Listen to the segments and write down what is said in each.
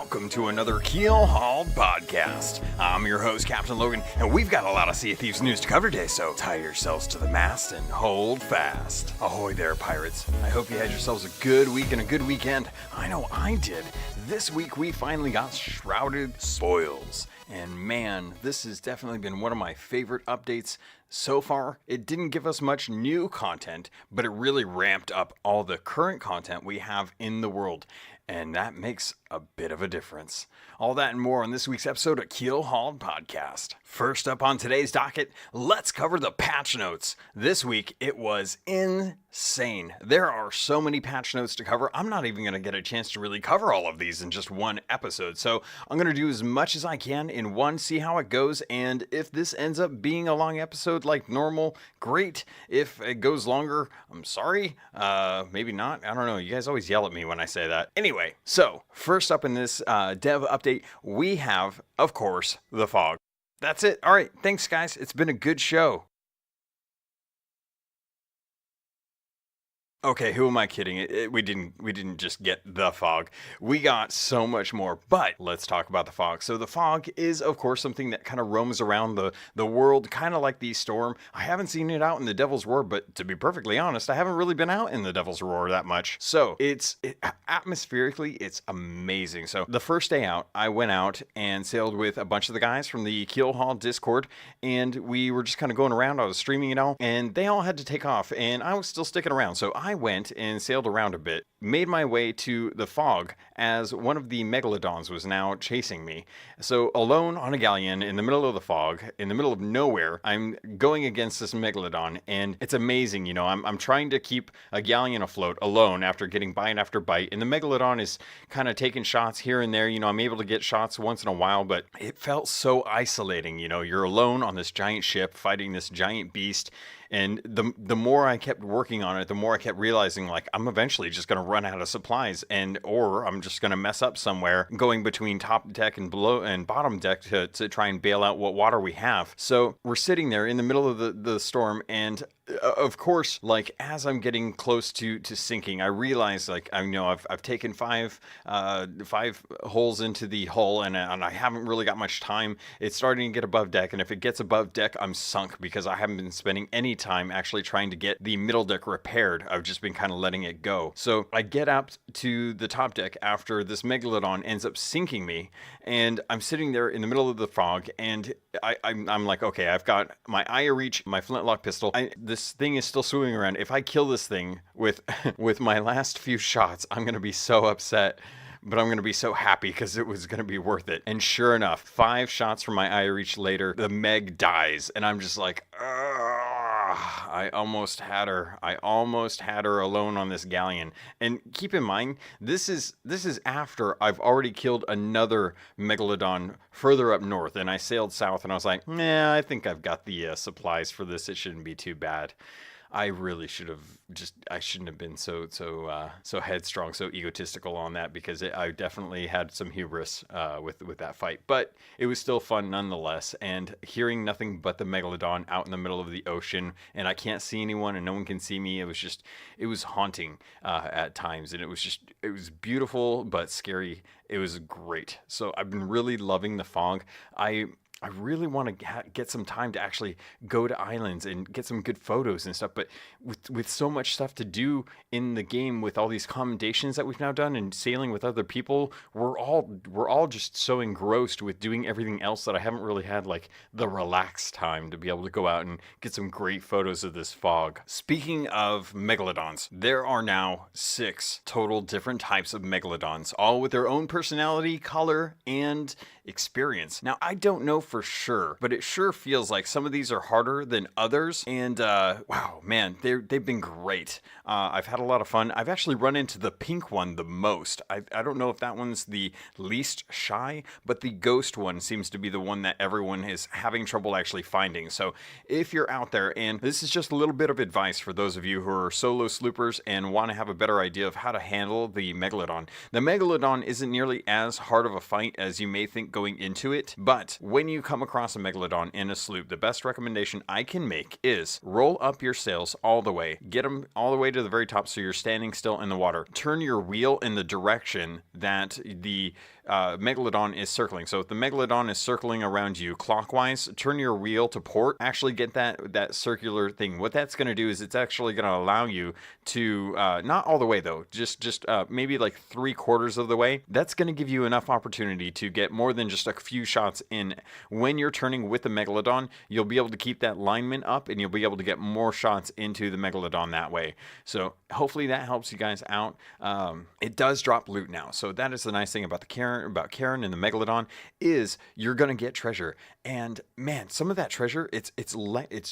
Welcome to another Keelhauled podcast. I'm your host, CaptainLogun, and we've got a lot of Sea of Thieves news to cover today, so tie yourselves to the mast and hold fast. Ahoy there, pirates. I hope you had yourselves a good week and a good weekend. I know I did. This week we finally got Shrouded Spoils. And man, this has definitely been one of my favorite updates so far. It didn't give us much new content, but it really ramped up all the current content we have in the world. And that makes a bit of a difference. All that and more on this week's episode of Keelhauled Podcast. First up on today's docket, let's cover the patch notes. This week, it was insane. There are so many patch notes to cover. I'm not even going to get a chance to really cover all of these in just one episode. So I'm going to do as much as I can in one, see how it goes. And if this ends up being a long episode like normal, great. If it goes longer, I'm sorry. Maybe not. I don't know. You guys always yell at me when I say that. Anyway, so first up in this dev update, we have, of course, the fog. That's it. All right. Thanks, guys. It's been a good show. Okay, who am I kidding? We didn't just get the fog. We got so much more, but let's talk about the fog. So the fog is, of course, something that kind of roams around the world, kind of like the storm. I haven't seen it out in the Devil's Roar, but to be perfectly honest, I haven't really been out in the Devil's Roar that much. So atmospherically, it's amazing. So the first day out, I went out and sailed with a bunch of the guys from the Keelhauled Discord, and we were just kind of going around. I was streaming it all, and they all had to take off, and I was still sticking around. So I went and sailed around a bit, made my way to the fog as one of the megalodons was now chasing me. So alone on a galleon in the middle of the fog, in the middle of nowhere, I'm going against this megalodon, and it's amazing. You know, I'm trying to keep a galleon afloat alone after getting bite after bite, and the megalodon is kind of taking shots here and there. You know, I'm able to get shots once in a while, but it felt so isolating. You know, you're alone on this giant ship fighting this giant beast. And the more I kept working on it, the more I kept realizing, like, I'm eventually just going to run out of supplies, or I'm just going to mess up somewhere going between top deck and below and bottom deck to try and bail out what water we have. So we're sitting there in the middle of the storm, and of course, like, as I'm getting close to sinking, I realize, like, I know I've taken five holes into the hull, and I haven't really got much time. It's starting to get above deck, and if it gets above deck, I'm sunk because I haven't been spending any time actually trying to get the middle deck repaired. I've just been kind of letting it go. So I get up to the top deck after this megalodon ends up sinking me, and I'm sitting there in the middle of the fog, and I'm like, okay, I've got my IRR, my flintlock pistol. This thing is still swimming around. If I kill this thing with with my last few shots, I'm gonna be so upset. But I'm going to be so happy because it was going to be worth it. And sure enough, 5 shots from my IRR later, the Meg dies. And I'm just like, I almost had her. I almost had her alone on this galleon. And keep in mind, this is after I've already killed another megalodon further up north. And I sailed south and I was like, nah, I think I've got the supplies for this. It shouldn't be too bad. I really should have I shouldn't have been so headstrong, so egotistical on that, because I definitely had some hubris with that fight. But it was still fun nonetheless, and hearing nothing but the megalodon out in the middle of the ocean, and I can't see anyone and no one can see me, it was haunting at times, and it was beautiful but scary. It was great. So I've been really loving the fog. I really want to get some time to actually go to islands and get some good photos and stuff. But with so much stuff to do in the game, with all these commendations that we've now done and sailing with other people, we're all just so engrossed with doing everything else that I haven't really had like the relaxed time to be able to go out and get some great photos of this fog. Speaking of megalodons, there are now 6 total different types of megalodons, all with their own personality, color, and experience. Now, I don't know for sure, but it sure feels like some of these are harder than others. And wow, man, they've been great. I've had a lot of fun. I've actually run into the pink one the most. I don't know if that one's the least shy, but the ghost one seems to be the one that everyone is having trouble actually finding. So if you're out there, and this is just a little bit of advice for those of you who are solo sloopers and want to have a better idea of how to handle the megalodon. The megalodon isn't nearly as hard of a fight as you may think going into it. But when you come across a megalodon in a sloop, the best recommendation I can make is roll up your sails all the way, get them all the way to the very top so you're standing still in the water. Turn your wheel in the direction that the megalodon is circling. So if the megalodon is circling around you clockwise, turn your wheel to port. Actually get that circular thing. What that's going to do is it's actually going to allow you to not all the way though, just maybe like 3/4 of the way. That's going to give you enough opportunity to get more than just a few shots in. When you're turning with the megalodon, you'll be able to keep that lineman up and you'll be able to get more shots into the megalodon that way. So hopefully that helps you guys out. It does drop loot now, so that is the nice thing about Karen and the megalodon is you're gonna get treasure. And man, some of that treasure, it's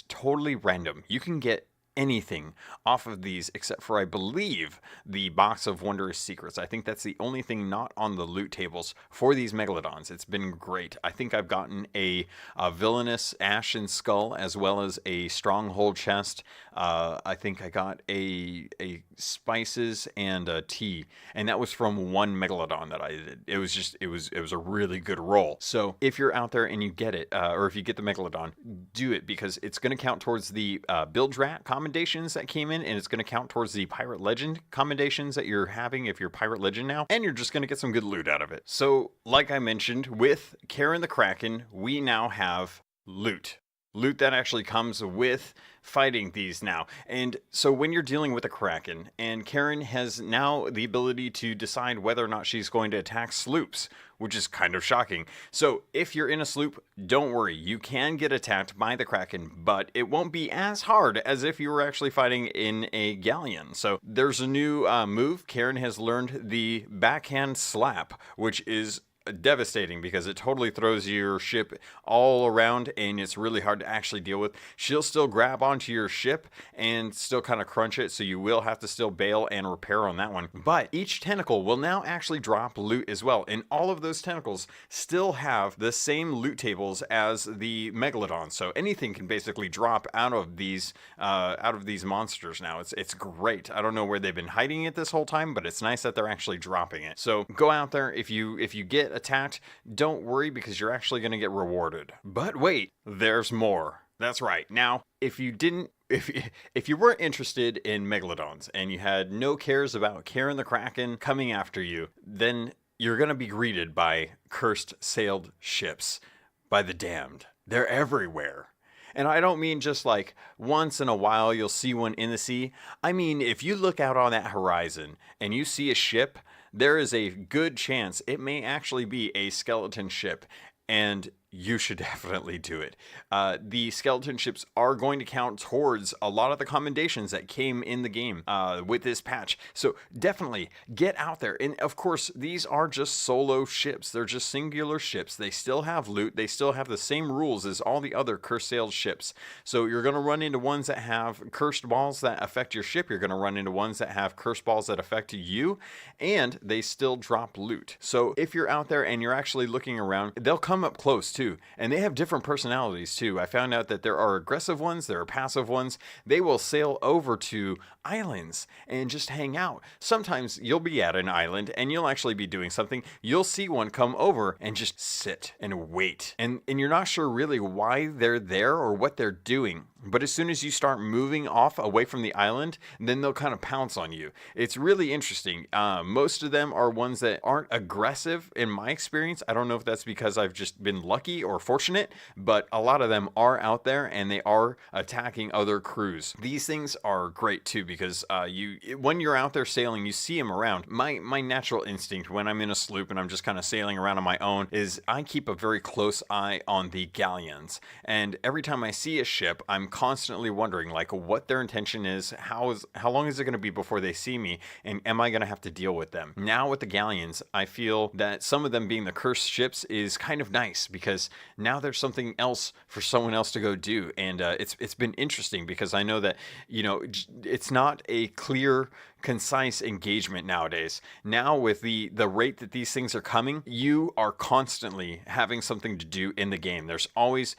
totally random. You can get anything off of these except for, I believe, the box of wondrous secrets. I think that's the only thing not on the loot tables for these megalodons. It's been great. I think I've gotten a villainous ashen skull as well as a stronghold chest. I think I got a spices and a tea, and that was from one megalodon that I did. It was a really good roll. So if you're out there and you get it, or if you get the megalodon, do it, because it's going to count towards the bilge rat commendations that came in, and it's going to count towards the pirate legend commendations that you're having if you're pirate legend now, and you're just going to get some good loot out of it. So like I mentioned, with Karen the Kraken, we now have loot that actually comes with fighting these now. And so when you're dealing with a Kraken, and Karen has now the ability to decide whether or not she's going to attack sloops, which is kind of shocking. So if you're in a sloop, don't worry, you can get attacked by the Kraken, but it won't be as hard as if you were actually fighting in a galleon. So there's a new move. Karen has learned the backhand slap, which is devastating because it totally throws your ship all around and it's really hard to actually deal with. She'll still grab onto your ship and still kind of crunch it, so you will have to still bail and repair on that one. But each tentacle will now actually drop loot as well, and all of those tentacles still have the same loot tables as the megalodon. So anything can basically drop out of these monsters now. It's great. I don't know where they've been hiding it this whole time, but it's nice that they're actually dropping it. So go out there. If you get attacked, don't worry, because you're actually going to get rewarded. But wait, there's more. That's right. Now, if you weren't interested in megalodons and you had no cares about Karen the Kraken coming after you, then you're going to be greeted by cursed sailed ships, by the damned. They're everywhere. And I don't mean just like once in a while you'll see one in the sea. I mean, if you look out on that horizon and you see a ship, there is a good chance it may actually be a skeleton ship, and you should definitely do it. The skeleton ships are going to count towards a lot of the commendations that came in the game with this patch. So definitely get out there. And of course, these are just solo ships. They're just singular ships. They still have loot. They still have the same rules as all the other cursed sailed ships. So you're going to run into ones that have cursed balls that affect your ship. You're going to run into ones that have cursed balls that affect you, and they still drop loot. So if you're out there and you're actually looking around, they'll come up close too. And they have different personalities too. I found out that there are aggressive ones, there are passive ones. They will sail over to islands and just hang out. Sometimes you'll be at an island and you'll actually be doing something. You'll see one come over and just sit and wait. And you're not sure really why they're there or what they're doing. But as soon as you start moving off away from the island, then they'll kind of pounce on you. It's really interesting. Most of them are ones that aren't aggressive in my experience. I don't know if that's because I've just been lucky or fortunate, but a lot of them are out there and they are attacking other crews. These things are great too, because when you're out there sailing, you see them around. My natural instinct when I'm in a sloop and I'm just kind of sailing around on my own is I keep a very close eye on the galleons. And every time I see a ship, I'm constantly wondering like what their intention is, how long is it going to be before they see me, and am I going to have to deal with them? Now with the galleons, I feel that some of them being the cursed ships is kind of nice, because now there's something else for someone else to go do. And it's been interesting, because I know that, you know, it's not a clear, concise engagement nowadays. Now with the rate that these things are coming, you are constantly having something to do in the game. There's always,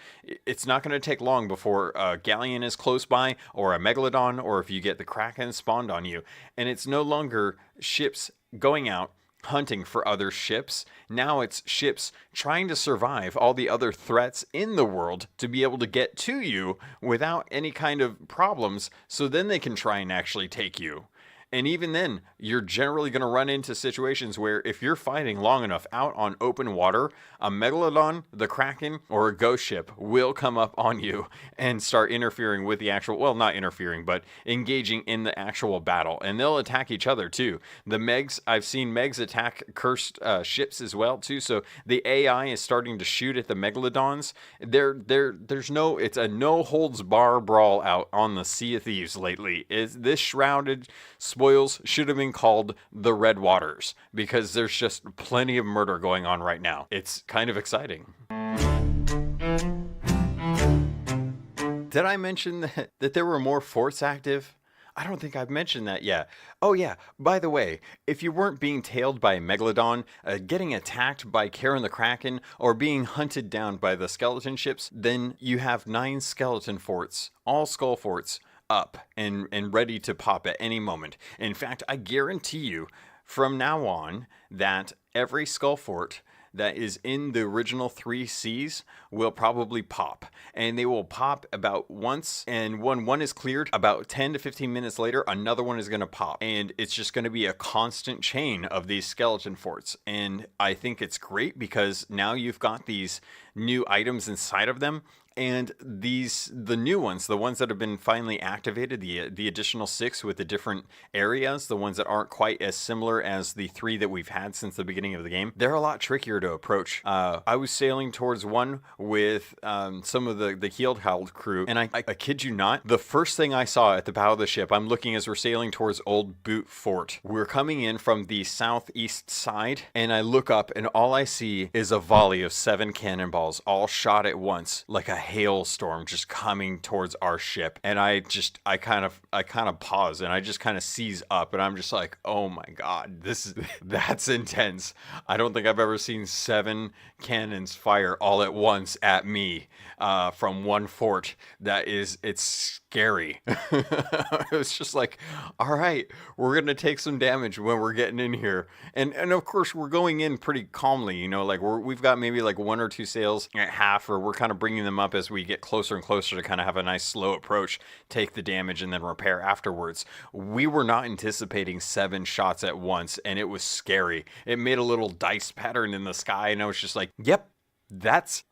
it's not going to take long before a galleon is close by, or a megalodon, or if you get the Kraken spawned on you. And it's no longer ships going out hunting for other ships. Now it's ships trying to survive all the other threats in the world to be able to get to you without any kind of problems, so then they can try and actually take you. And even then, you're generally going to run into situations where if you're fighting long enough out on open water, a Megalodon, the Kraken, or a ghost ship will come up on you and start interfering with the actual, well, not interfering, but engaging in the actual battle. And they'll attack each other too. The Megs, I've seen Megs attack cursed ships as well too. So the AI is starting to shoot at the Megalodons. It's a no holds bar brawl out on the Sea of Thieves lately. This Shrouded Spoils should have been called the Red Waters, because there's just plenty of murder going on right now. It's kind of exciting. Did I mention that there were more forts active? I don't think I've mentioned that yet. Oh yeah, by the way, if you weren't being tailed by a Megalodon, getting attacked by Karen the Kraken, or being hunted down by the skeleton ships, then you have 9 skeleton forts, all skull forts, up and ready to pop at any moment. In fact, I guarantee you from now on that every skull fort that is in the original 3 Cs will probably pop, and they will pop about once, and when one is cleared, about 10 to 15 minutes later another one is going to pop, and it's just going to be a constant chain of these skeleton forts. And I think it's great because now you've got these new items inside of them. And the new ones, the ones that have been finally activated, the additional 6 with the different areas, the ones that aren't quite as similar as the 3 that we've had since the beginning of the game, they're a lot trickier to approach. I was sailing towards one with some of the Keelhauled crew, and I kid you not, the first thing I saw at the bow of the ship, I'm looking as we're sailing towards Old Boot Fort. We're coming in from the southeast side, and I look up, and all I see is a volley of 7 cannonballs, all shot at once, like a hailstorm just coming towards our ship. And I kind of pause, and I just kind of seize up, and I'm just like, oh my god, that's intense. I don't think I've ever seen 7 cannons fire all at once at me from one fort. It's scary. It was just like, all right, we're gonna take some damage when we're getting in here, and of course we're going in pretty calmly, you know, like we've got maybe like 1 or 2 sails at half, or we're kind of bringing them up as we get closer and closer to kind of have a nice slow approach, take the damage, and then repair afterwards. We were not anticipating 7 shots at once, and it was scary. It made a little dice pattern in the sky, and I was just like, yep, that's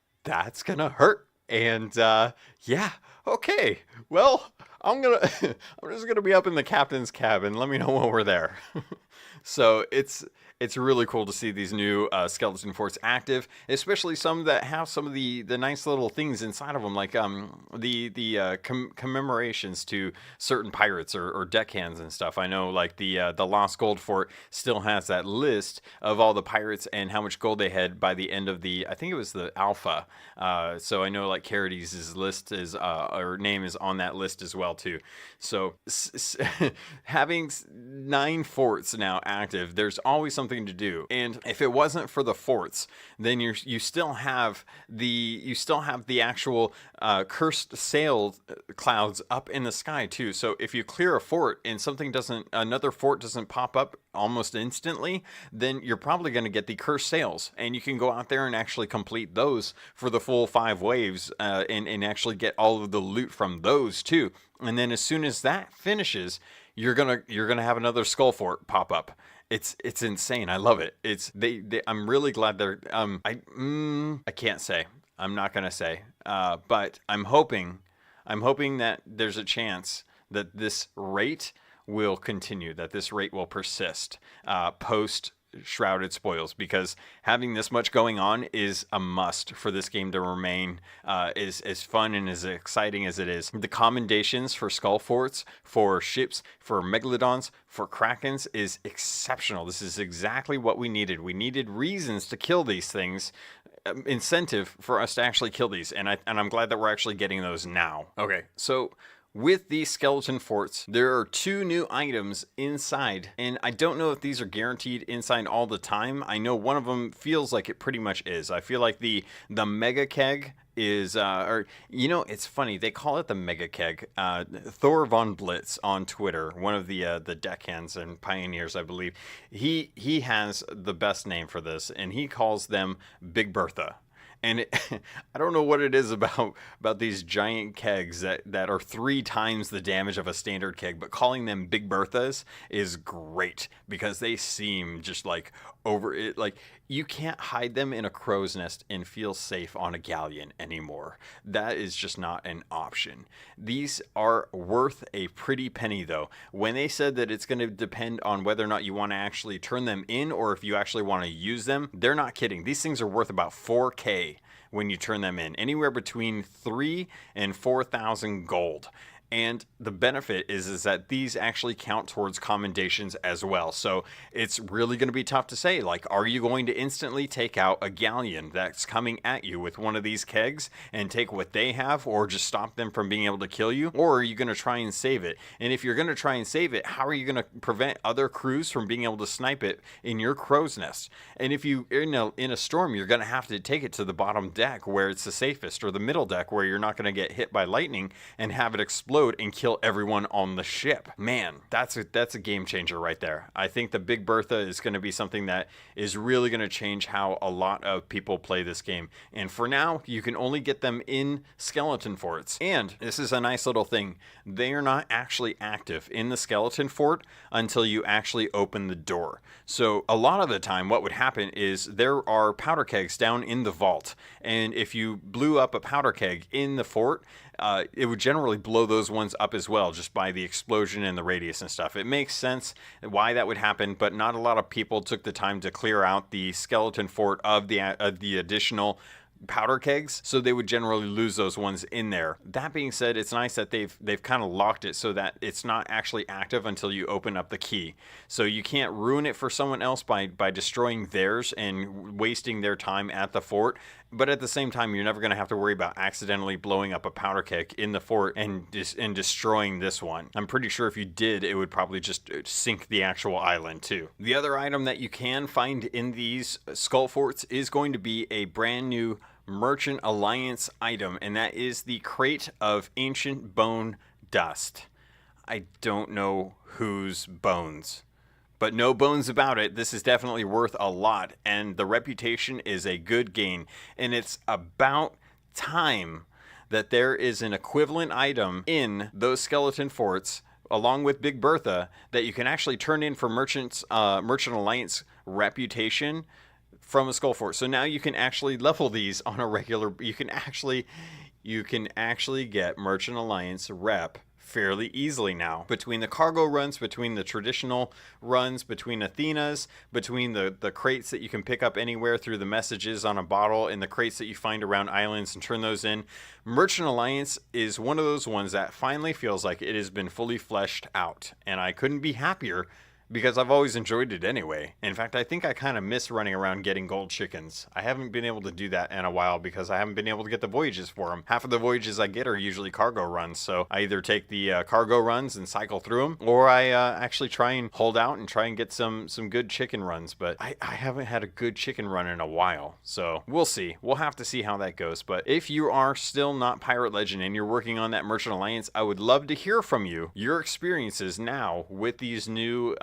gonna hurt. And yeah, okay, well, I'm just gonna be up in the captain's cabin. Let me know when we're there. So it's really cool to see these new skeleton forts active, especially some that have some of the nice little things inside of them, like the commemorations to certain pirates or deckhands and stuff. I know, like the Lost Gold Fort still has that list of all the pirates and how much gold they had by the end of I think it was the alpha. So I know like Carides' list is or name is on that list as well too. So having 9 forts now active, there's always something to do. And if it wasn't for the forts, then you still have the actual cursed sail clouds up in the sky too. So if you clear a fort and another fort doesn't pop up almost instantly, then you're probably going to get the cursed sails, and you can go out there and actually complete those for the full 5 waves and actually get all of the loot from those too. And then as soon as that finishes, you're gonna have another skull fort pop up. It's insane. I love it. I'm really glad they're I can't say. I'm not gonna say. But I'm hoping that there's a chance that this rate will continue, that this rate will persist post Shrouded Spoils, because having this much going on is a must for this game to remain as fun and as exciting as it is. The commendations for skull forts, for ships, for megalodons, for krakens is exceptional. This is exactly what we needed. We needed reasons to kill these things, incentive for us to actually kill these, and I'm glad that we're actually getting those now. Okay, so with these skeleton forts, there are 2 new items inside, and I don't know if these are guaranteed inside all the time. I know one of them feels like it pretty much is. I feel like the mega keg is it's funny, they call it the mega keg. Thor von Blitz on Twitter, one of the deckhands and pioneers, I believe, he has the best name for this, and he calls them Big Bertha. And I don't know what it is about these giant kegs that are 3 times the damage of a standard keg, but calling them Big Berthas is great because they seem just like over it. Like, you can't hide them in a crow's nest and feel safe on a galleon anymore. That is just not an option. These are worth a pretty penny, though. When they said that it's going to depend on whether or not you want to actually turn them in or if you actually want to use them, they're not kidding. These things are worth about 4K when you turn them in, anywhere between 3 and 4,000 gold. And the benefit is that these actually count towards commendations as well. So it's really going to be tough to say, like, are you going to instantly take out a galleon that's coming at you with one of these kegs and take what they have, or just stop them from being able to kill you? Or are you going to try and save it? And if you're going to try and save it, how are you going to prevent other crews from being able to snipe it in your crow's nest? And if you, in a storm, you're going to have to take it to the bottom deck where it's the safest, or the middle deck where you're not going to get hit by lightning and have it explode and kill everyone on the ship. Man, that's a game changer right there. I think the Big Bertha is going to be something that is really going to change how a lot of people play this game. And for now, you can only get them in skeleton forts. And this is a nice little thing. They are not actually active in the skeleton fort until you actually open the door. So a lot of the time, what would happen is there are powder kegs down in the vault. And if you blew up a powder keg in the fort, it would generally blow those ones up as well, just by the explosion and the radius and stuff. It makes sense why that would happen, but not a lot of people took the time to clear out the skeleton fort of the additional powder kegs, so they would generally lose those ones in there. That being said, it's nice that they've kind of locked it so that it's not actually active until you open up the key. So you can't ruin it for someone else by destroying theirs and wasting their time at the fort. But at the same time, you're never going to have to worry about accidentally blowing up a powder keg in the fort and destroying this one. I'm pretty sure if you did, it would probably just sink the actual island too. The other item that you can find in these skull forts is going to be a brand new Merchant Alliance item, and that is the crate of ancient bone dust. I don't know whose bones, but no bones about it. This is definitely worth a lot, and the reputation is a good gain. And it's about time that there is an equivalent item in those skeleton forts, along with Big Bertha, that you can actually turn in for Merchant Alliance reputation from a skull fort. So now you can actually level these on a regular. You can actually get Merchant Alliance rep fairly easily now. Between the cargo runs, between the traditional runs, between Athena's, between the crates that you can pick up anywhere through the messages on a bottle, and the crates that you find around islands and turn those in, Merchant Alliance is one of those ones that finally feels like it has been fully fleshed out. And I couldn't be happier, because I've always enjoyed it anyway. In fact, I think I kind of miss running around getting gold chickens. I haven't been able to do that in a while because I haven't been able to get the voyages for them. Half of the voyages I get are usually cargo runs, so I either take the cargo runs and cycle through them, or I actually try and hold out and try and get some good chicken runs, but I haven't had a good chicken run in a while, so we'll see. We'll have to see how that goes. But if you are still not Pirate Legend and you're working on that Merchant Alliance, I would love to hear from you, your experiences now with these new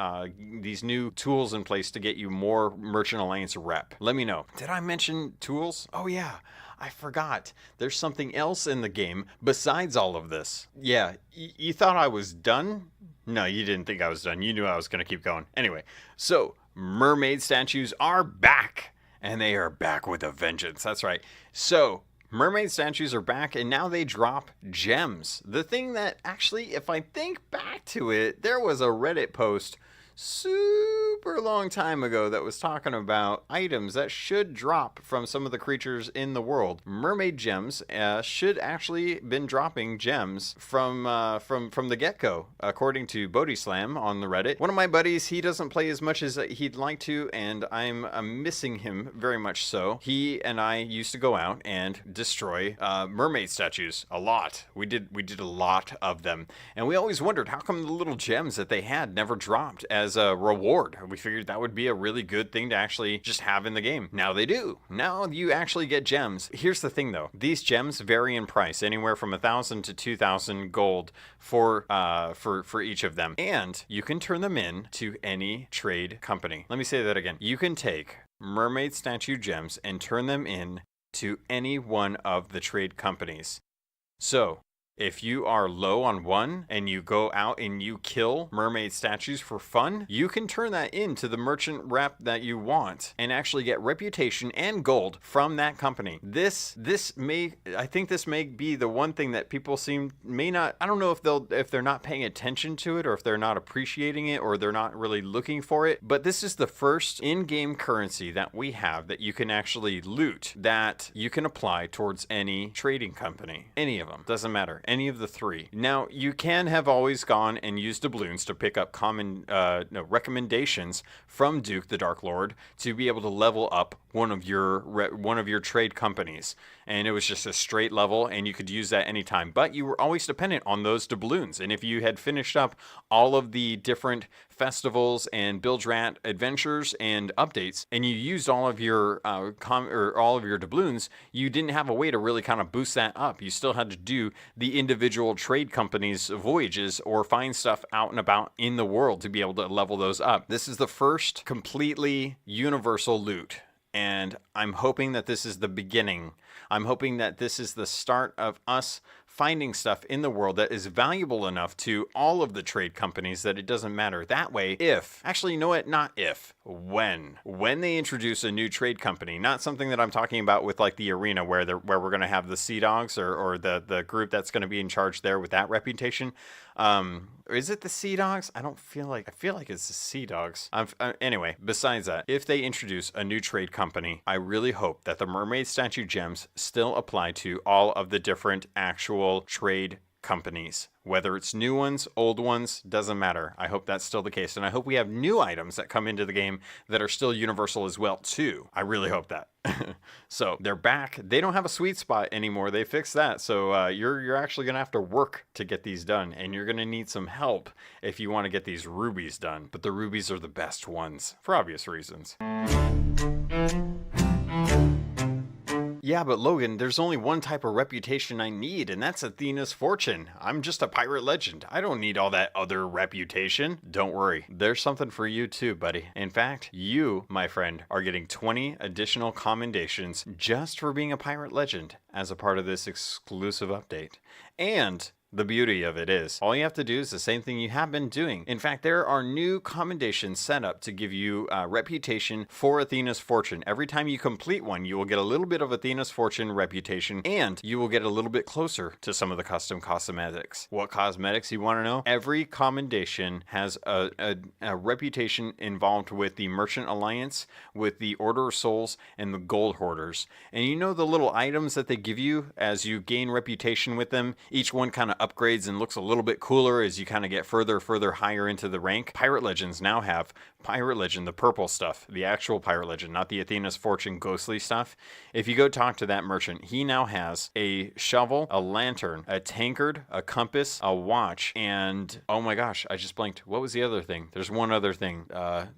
tools in place to get you more Merchant Alliance rep. Let me know. Did I mention tools? Oh yeah, I forgot. There's something else in the game besides all of this. Yeah, you thought I was done? No, you didn't think I was done. You knew I was going to keep going. Anyway, so mermaid statues are back, and they are back with a vengeance. That's right. So mermaid statues are back, and now they drop gems. The thing that actually, if I think back to it, there was a Reddit post super long time ago that was talking about items that should drop from some of the creatures in the world. Mermaid gems should actually been dropping gems from the get-go, according to Bodyslam on the Reddit. One of my buddies, he doesn't play as much as he'd like to, and I'm missing him very much so. He and I used to go out and destroy mermaid statues a lot. We did a lot of them, and we always wondered how come the little gems that they had never dropped as a reward. We figured that would be a really good thing to actually just have in the game. Now they do. Now you actually get gems. Here's the thing though, these gems vary in price, anywhere from 1,000 to 2,000 gold for each of them, and you can turn them in to any trade company. Let me say that again. You can take mermaid statue gems and turn them in to any one of the trade companies. So if you are low on one and you go out and you kill mermaid statues for fun, you can turn that into the merchant rep that you want and actually get reputation and gold from that company. I think this may be the one thing that people may not, I don't know if they're not paying attention to it, or if they're not appreciating it, or they're not really looking for it, but this is the first in-game currency that we have that you can actually loot, that you can apply towards any trading company. Any of them, doesn't matter. Any of the three. Now, you can have always gone and used doubloons to pick up recommendations from Duke the Dark Lord to be able to level up one of your trade companies, and it was just a straight level, and you could use that anytime. But you were always dependent on those doubloons, and if you had finished up all of the different festivals and Bilgerat adventures and updates, and you used all of your all of your doubloons, you didn't have a way to really kind of boost that up. You still had to do the individual trade companies' voyages or find stuff out and about in the world to be able to level those up. This is the first completely universal loot, and I'm hoping that this is the beginning. I'm hoping that this is the start of us finding stuff in the world that is valuable enough to all of the trade companies that it doesn't matter. That way, when they introduce a new trade company, not something that I'm talking about with like the arena where we're going to have the Sea Dogs or the group that's going to be in charge there with that reputation. Is it the Sea Dogs? I feel like it's the Sea Dogs. Anyway, besides that, if they introduce a new trade company, I really hope that the mermaid statue gems still apply to all of the different actual trade companies. Whether it's new ones, old ones, doesn't matter. I hope that's still the case. And I hope we have new items that come into the game that are still universal as well, too. I really hope that. So they're back. They don't have a sweet spot anymore. They fixed that. So you're actually going to have to work to get these done. And you're going to need some help if you want to get these rubies done. But the rubies are the best ones for obvious reasons. Yeah, but Logan, there's only one type of reputation I need, and that's Athena's Fortune. I'm just a pirate legend. I don't need all that other reputation. Don't worry, there's something for you too, buddy. In fact, you, my friend, are getting 20 additional commendations just for being a pirate legend as a part of this exclusive update. And the beauty of it is, all you have to do is the same thing you have been doing. In fact, there are new commendations set up to give you reputation for Athena's Fortune. Every time you complete one, you will get a little bit of Athena's Fortune reputation, and you will get a little bit closer to some of the custom cosmetics. What cosmetics you want to know? Every commendation has a reputation involved with the Merchant Alliance, with the Order of Souls, and the Gold Hoarders. And you know the little items that they give you as you gain reputation with them? Each one kind of upgrades and looks a little bit cooler as you kind of get further higher into the rank. Pirate Legends now have Pirate Legend, the purple stuff, the actual Pirate Legend, not the Athena's Fortune ghostly stuff. If you go talk to that merchant, he now has a shovel, a lantern, a tankard, a compass, a watch, and oh my gosh, I just blanked. What was the other thing? There's one other thing.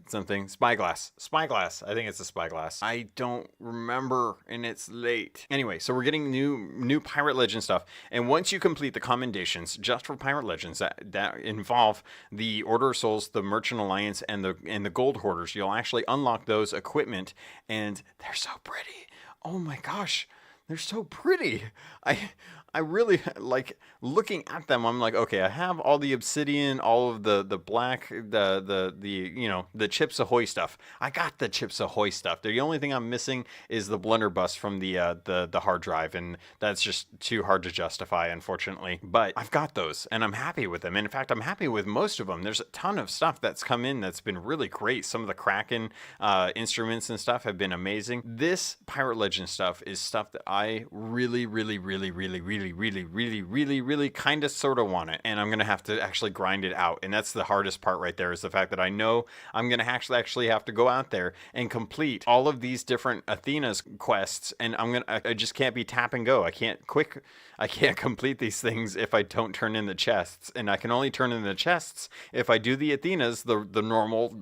Something. Spyglass. Spyglass. I think it's a spyglass. I don't remember, and it's late. Anyway, so we're getting new Pirate Legend stuff, and once you complete the commendations just for Pirate Legends that involve the Order of Souls, the Merchant Alliance, and the Gold Hoarders, you'll actually unlock those equipment, and they're so pretty. Oh my gosh, they're so pretty. I really like looking at them. I'm like, okay, I have all the obsidian, all of the black, the you know, the Chips Ahoy stuff. I got the Chips Ahoy stuff. The only thing I'm missing is the blunderbuss from the hard drive, and that's just too hard to justify, unfortunately. But I've got those, and I'm happy with them. And in fact, I'm happy with most of them. There's a ton of stuff that's come in that's been really great. Some of the Kraken instruments and stuff have been amazing. This Pirate Legend stuff is stuff that I really kind of sort of want it, and I'm gonna have to actually grind it out. And that's the hardest part right there, is the fact that I know I'm gonna actually have to go out there and complete all of these different Athena's quests, and I just can't be tap and go. I can't complete these things if I don't turn in the chests, and I can only turn in the chests if I do the Athenas the normal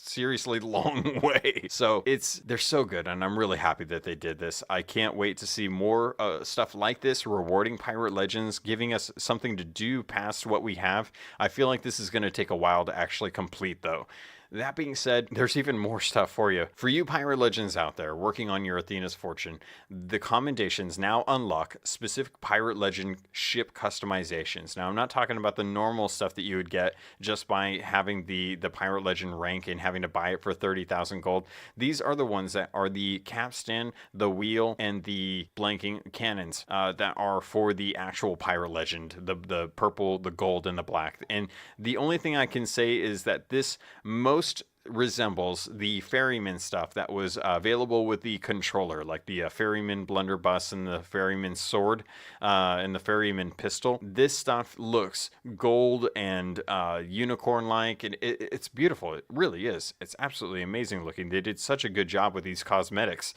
seriously long way. So they're so good, and I'm really happy that they did this. I can't wait to see more stuff like this, rewarding Pirate Legends, giving us something to do past what we have. I feel like this is going to take a while to actually complete, though. That being said, there's even more stuff for you. For you Pirate Legends out there working on your Athena's Fortune, the commendations now unlock specific Pirate Legend ship customizations. Now, I'm not talking about the normal stuff that you would get just by having the Pirate Legend rank and having to buy it for 30,000 gold. These are the ones that are the capstan, the wheel, and the blanking cannons that are for the actual Pirate Legend, the purple, the gold, and the black. And the only thing I can say is that this most resembles the ferryman stuff that was available with the controller, like the ferryman blunderbuss and the ferryman sword and the ferryman pistol. This stuff looks gold and unicorn-like, and it's beautiful. It really is. It's absolutely amazing looking. They did such a good job with these cosmetics.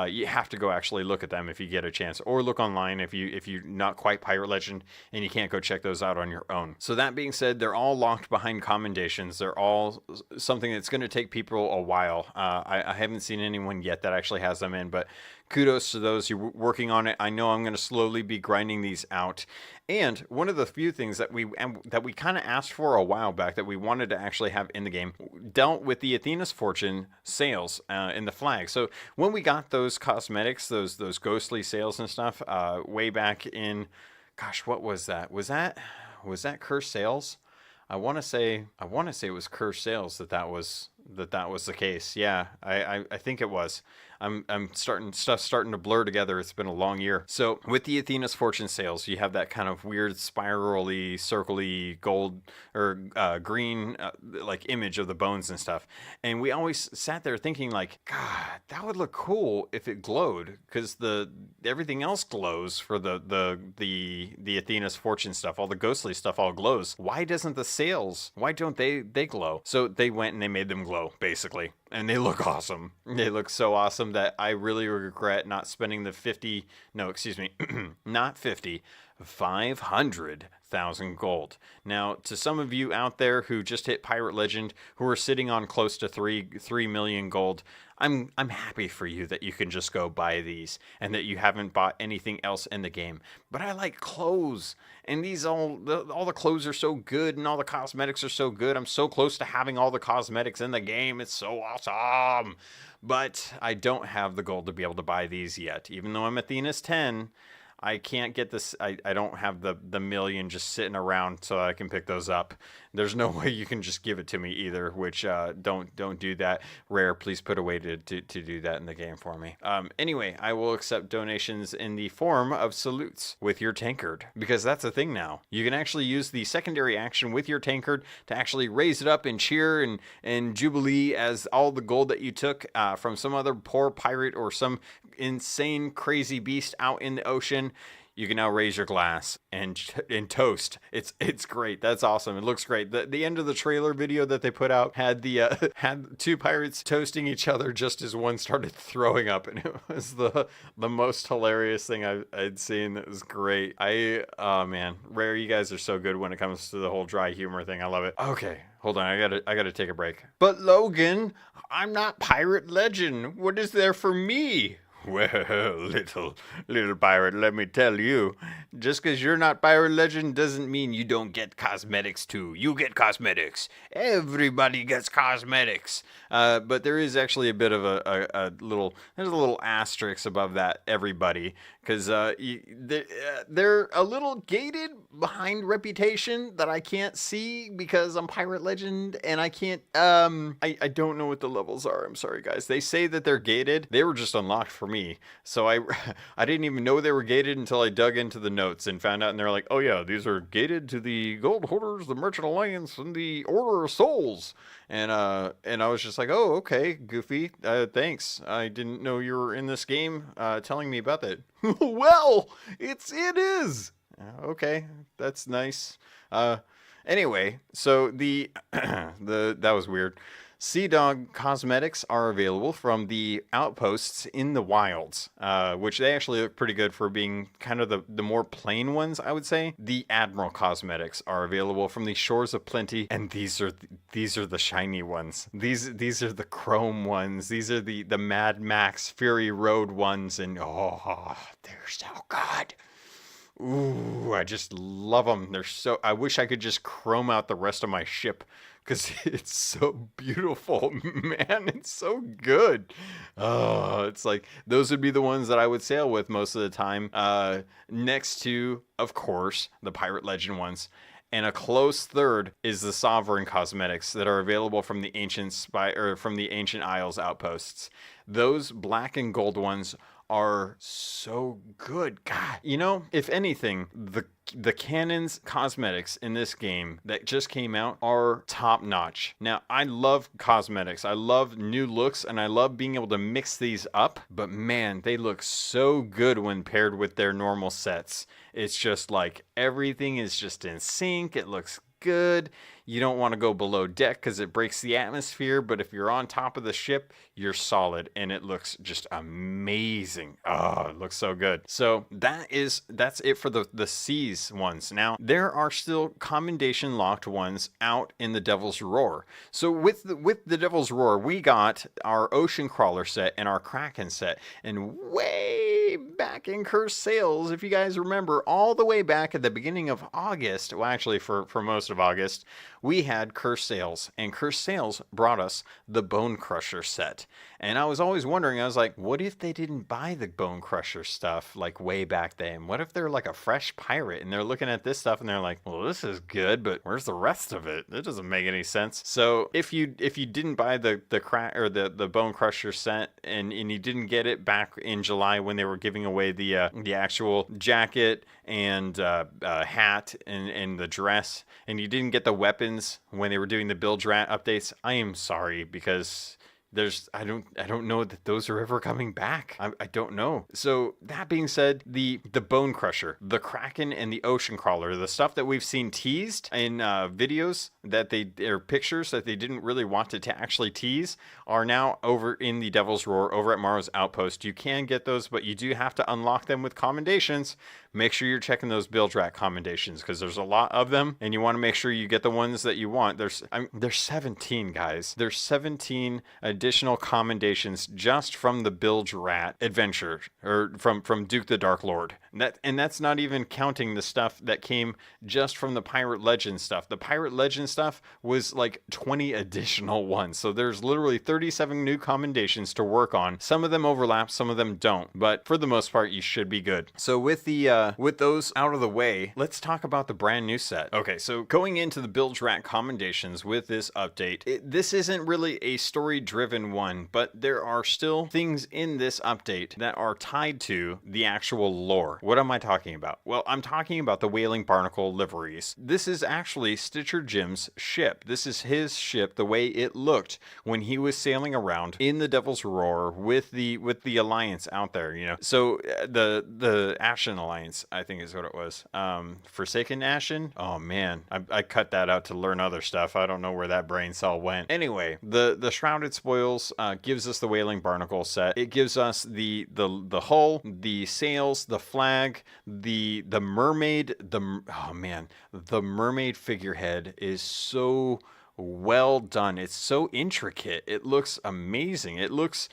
You have to go actually look at them if you get a chance, or look online if you're not quite Pirate Legend and you can't go check those out on your own. So that being said, they're all locked behind commendations. They're all something that's going to take people a while. I haven't seen anyone yet that actually has them in, but kudos to those who are working on it. I know I'm going to slowly be grinding these out. And one of the few things that we kind of asked for a while back that we wanted to actually have in the game dealt with the Athena's Fortune sales in the flag. So when we got those cosmetics, those ghostly sales and stuff way back in, gosh, what was that? Was that Cursed Sales? I want to say it was Cursed Sales that was the case. Yeah, I think it was. Starting to blur together. It's been a long year. So with the Athena's Fortune sales, you have that kind of weird spirally, circly gold or green like image of the bones and stuff. And we always sat there thinking like, God, that would look cool if it glowed, because everything else glows for the Athena's Fortune stuff. All the ghostly stuff all glows. Why doesn't the sales? Why don't they glow? So they went and they made them glow, basically. And they look awesome. They look so awesome that I really regret not spending the 500,000 gold. Now, to some of you out there who just hit Pirate Legend, who are sitting on close to 3 million gold, I'm happy for you that you can just go buy these and that you haven't bought anything else in the game. But I like clothes, and these all the clothes are so good, and all the cosmetics are so good. I'm so close to having all the cosmetics in the game. It's so awesome. But I don't have the gold to be able to buy these yet. Even though I'm Athena's 10, I can't get this. I don't have the million just sitting around so I can pick those up. There's no way you can just give it to me either, which don't do that. Rare, please put a way to do that in the game for me. Anyway, I will accept donations in the form of salutes with your tankard, because that's a thing now. You can actually use the secondary action with your tankard to actually raise it up and cheer and jubilee as all the gold that you took from some other poor pirate or some insane crazy beast out in the ocean. You can now raise your glass and toast. It's great. That's awesome. It looks great. The end of the trailer video that they put out had had two pirates toasting each other just as one started throwing up, and it was the most hilarious thing I'd seen. It was great. Oh man, Rare, you guys are so good when it comes to the whole dry humor thing. I love it. Okay, hold on. I gotta take a break. But Logan, I'm not Pirate Legend. What is there for me? Well, little pirate, let me tell you, just because you're not pirate legend doesn't mean you don't get cosmetics too. You get cosmetics. Everybody gets cosmetics. But there is actually a bit of a little, there's a little asterisk above that, everybody, because they're a little gated behind reputation that I can't see because I'm pirate legend and I can't, I don't know what the levels are. I'm sorry, guys. They say that they're gated. They were just unlocked for me. So I didn't even know they were gated until I dug into the notes and found out, and they're like, oh yeah, these are gated to the Gold Hoarders, the Merchant Alliance, and the Order of Souls. And I was just like, oh, okay, Goofy, thanks. I didn't know you were in this game telling me about that. Well, it is. Okay, that's nice. Anyway, so that was weird. Sea Dog cosmetics are available from the outposts in the wilds, which they actually look pretty good for being kind of the more plain ones, I would say. The Admiral cosmetics are available from the shores of plenty, and these are the shiny ones. These are the chrome ones. These are the Mad Max Fury Road ones, and oh, they're so good. Ooh, I just love them. I wish I could just chrome out the rest of my ship because it's so beautiful, man. It's so good. Oh, it's like those would be the ones that I would sail with most of the time. Next to, of course, the Pirate Legend ones. And a close third is the Sovereign cosmetics that are available from the from the Ancient Isles outposts. Those black and gold ones are so good. God, you know, if anything, the Cannon's cosmetics in this game that just came out are top notch. Now, I love cosmetics. I love new looks and I love being able to mix these up, but man, they look so good when paired with their normal sets. It's just like everything is just in sync. It looks good. You don't want to go below deck because it breaks the atmosphere, but if you're on top of the ship, you're solid and it looks just amazing. Oh, it looks so good. So that's it for the seas ones. Now, there are still commendation locked ones out in the Devil's Roar. So with the Devil's Roar, we got our Ocean Crawler set and our Kraken set. And way back in Cursed Sails, if you guys remember, all the way back at the beginning of August, well, actually for most of August, we had Cursed Sails, and Cursed Sails brought us the Bone Crusher set. And I was always wondering, I was like, what if they didn't buy the Bone Crusher stuff like way back then? What if they're like a fresh pirate and they're looking at this stuff and they're like, well, this is good, but where's the rest of it? It doesn't make any sense. So if you didn't buy the Bone Crusher set and you didn't get it back in July when they were giving away the actual jacket and hat and the dress, and you didn't get the weapons when they were doing the Bilge Rat updates, I am sorry, because I don't know that those are ever coming back. I don't know. So that being said, the Bone Crusher, the Kraken, and the Ocean Crawler, the stuff that we've seen teased in videos or pictures that they didn't really want to actually tease, are now over in the Devil's Roar over at Morrow's Outpost. You can get those, but you do have to unlock them with commendations. Make sure you're checking those Bilge Rat commendations because there's a lot of them, and you want to make sure you get the ones that you want. There's 17, guys. There's 17 additional commendations just from the Bilge Rat adventure, or from Duke the Dark Lord. And that's not even counting the stuff that came just from the Pirate Legend stuff. The Pirate Legend stuff was like 20 additional ones. So there's literally 37 new commendations to work on. Some of them overlap, some of them don't, but for the most part, you should be good. So with those out of the way, let's talk about the brand new set. Okay, so going into the Bilge Rat commendations with this update, this isn't really a story-driven one, but there are still things in this update that are tied to the actual lore. What am I talking about? Well, I'm talking about the Wailing Barnacle liveries. This is actually Stitcher Jim's ship. This is his ship, the way it looked when he was sailing around in the Devil's Roar with the Alliance out there, you know. So the Ashen Alliance, I think is what it was. Forsaken Ashen? Oh man, I cut that out to learn other stuff. I don't know where that brain cell went. Anyway, the Shrouded Spoils gives us the Wailing Barnacle set. It gives us the hull, the sails, the flag, the mermaid. Oh man, the mermaid figurehead is so well done. It's so intricate. It looks amazing. It's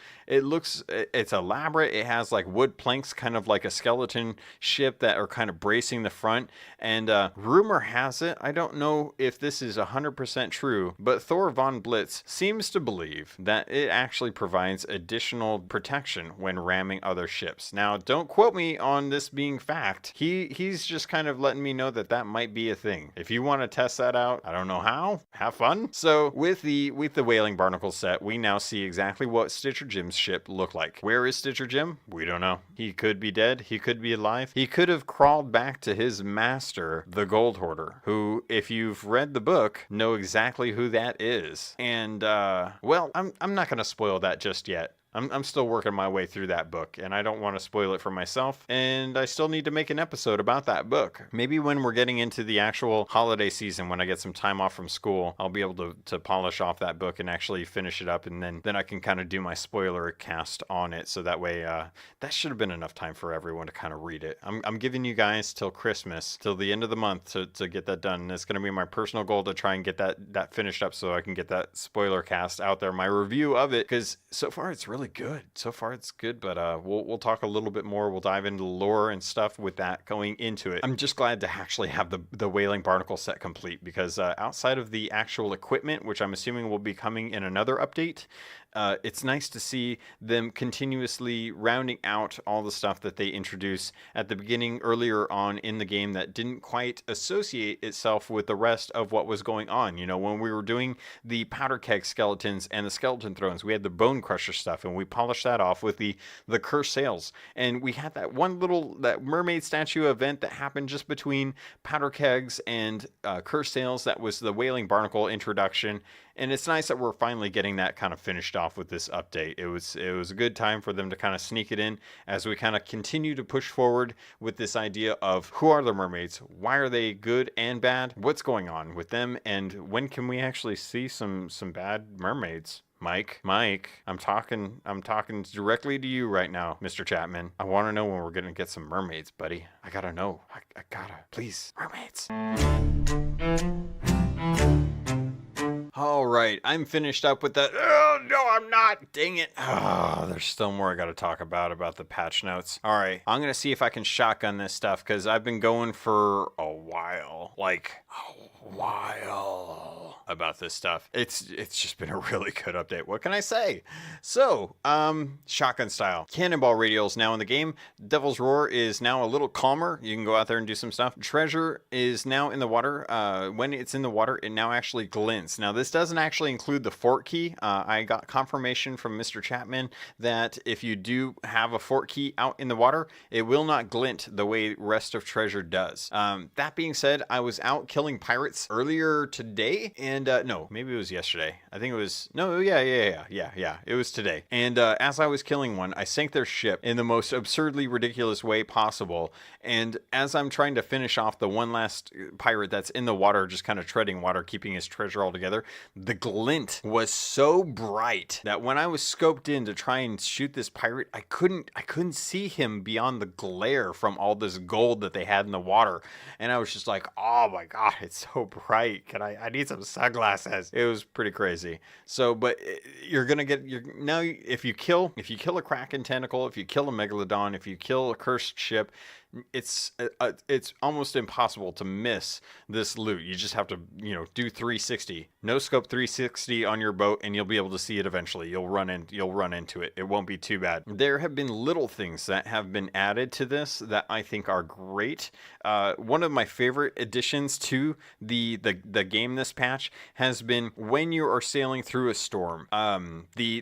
elaborate. It has like wood planks, kind of like a skeleton ship that are kind of bracing the front. And rumor has it, I don't know if this is 100% true, but Thor von Blitz seems to believe that it actually provides additional protection when ramming other ships. Now, don't quote me on this being fact. He's just kind of letting me know that that might be a thing. If you want to test that out, I don't know how. Have fun. So with the Whaling Barnacle set, we now see exactly what Stitcher Jim's ship looked like. Where is Stitcher Jim? We don't know. He could be dead. He could be alive. He could have crawled back to his master, the Gold Hoarder, who, if you've read the book, know exactly who that is. And well, I'm not going to spoil that just yet. I'm still working my way through that book, and I don't want to spoil it for myself, and I still need to make an episode about that book. Maybe when we're getting into the actual holiday season, when I get some time off from school, I'll be able to polish off that book and actually finish it up, and then I can kind of do my spoiler cast on it, so that way, that should have been enough time for everyone to kind of read it. I'm giving you guys till Christmas, till the end of the month to get that done, and it's going to be my personal goal to try and get that finished up so I can get that spoiler cast out there, my review of it, because so far it's really good. So far it's good, but we'll talk a little bit more. We'll dive into the lore and stuff with that going into it. I'm just glad to actually have the Whaling Barnacle set complete, because outside of the actual equipment, which I'm assuming will be coming in another update, it's nice to see them continuously rounding out all the stuff that they introduce at the beginning earlier on in the game that didn't quite associate itself with the rest of what was going on. You know, when we were doing the powder keg skeletons and the skeleton thrones, we had the bone crusher stuff, and we polished that off with the cursed sails. And we had that one that mermaid statue event that happened just between powder kegs and cursed sails. That was the Whaling Barnacle introduction. And it's nice that we're finally getting that kind of finished off with this update. It was a good time for them to kind of sneak it in as we kind of continue to push forward with this idea of who are the mermaids, why are they good and bad, what's going on with them, and when can we actually see some bad mermaids. Mike, I'm talking directly to you right now, Mr. Chapman. I want to know when we're going to get some mermaids, buddy. I gotta know. I gotta. Please, mermaids. All right, I'm finished up with that. Oh, no, I'm not. Dang it. Oh, there's still more I got to talk about the patch notes. All right, I'm going to see if I can shotgun this stuff, because I've been going for a while. Like, a while about this stuff. It's just been a really good update. What can I say? So, shotgun style. Cannonball radial is now in the game. Devil's Roar is now a little calmer. You can go out there and do some stuff. Treasure is now in the water. When it's in the water, it now actually glints. Now, this doesn't actually include the fort key. I got confirmation from Mr. Chapman that if you do have a fort key out in the water, it will not glint the way rest of Treasure does. That being said, I was out killing pirates earlier today, and no, maybe it was yesterday. I think it was, no, yeah, it was today. And as I was killing one, I sank their ship in the most absurdly ridiculous way possible. And as I'm trying to finish off the one last pirate that's in the water, just kind of treading water, keeping his treasure all together, the glint was so bright that when I was scoped in to try and shoot this pirate, I couldn't see him beyond the glare from all this gold that they had in the water. And I was just like, oh my God, it's so bright. I need some sunglasses. It was pretty crazy. So, but you're gonna get now if you kill a Kraken tentacle, if you kill a megalodon, if you kill a cursed ship, it's almost impossible to miss this loot. You just have to, do 360, no scope 360 on your boat, and you'll be able to see it eventually. You'll run into it. It won't be too bad. There have been little things that have been added to this that I think are great. One of my favorite additions to the game this patch has been when you are sailing through a storm. The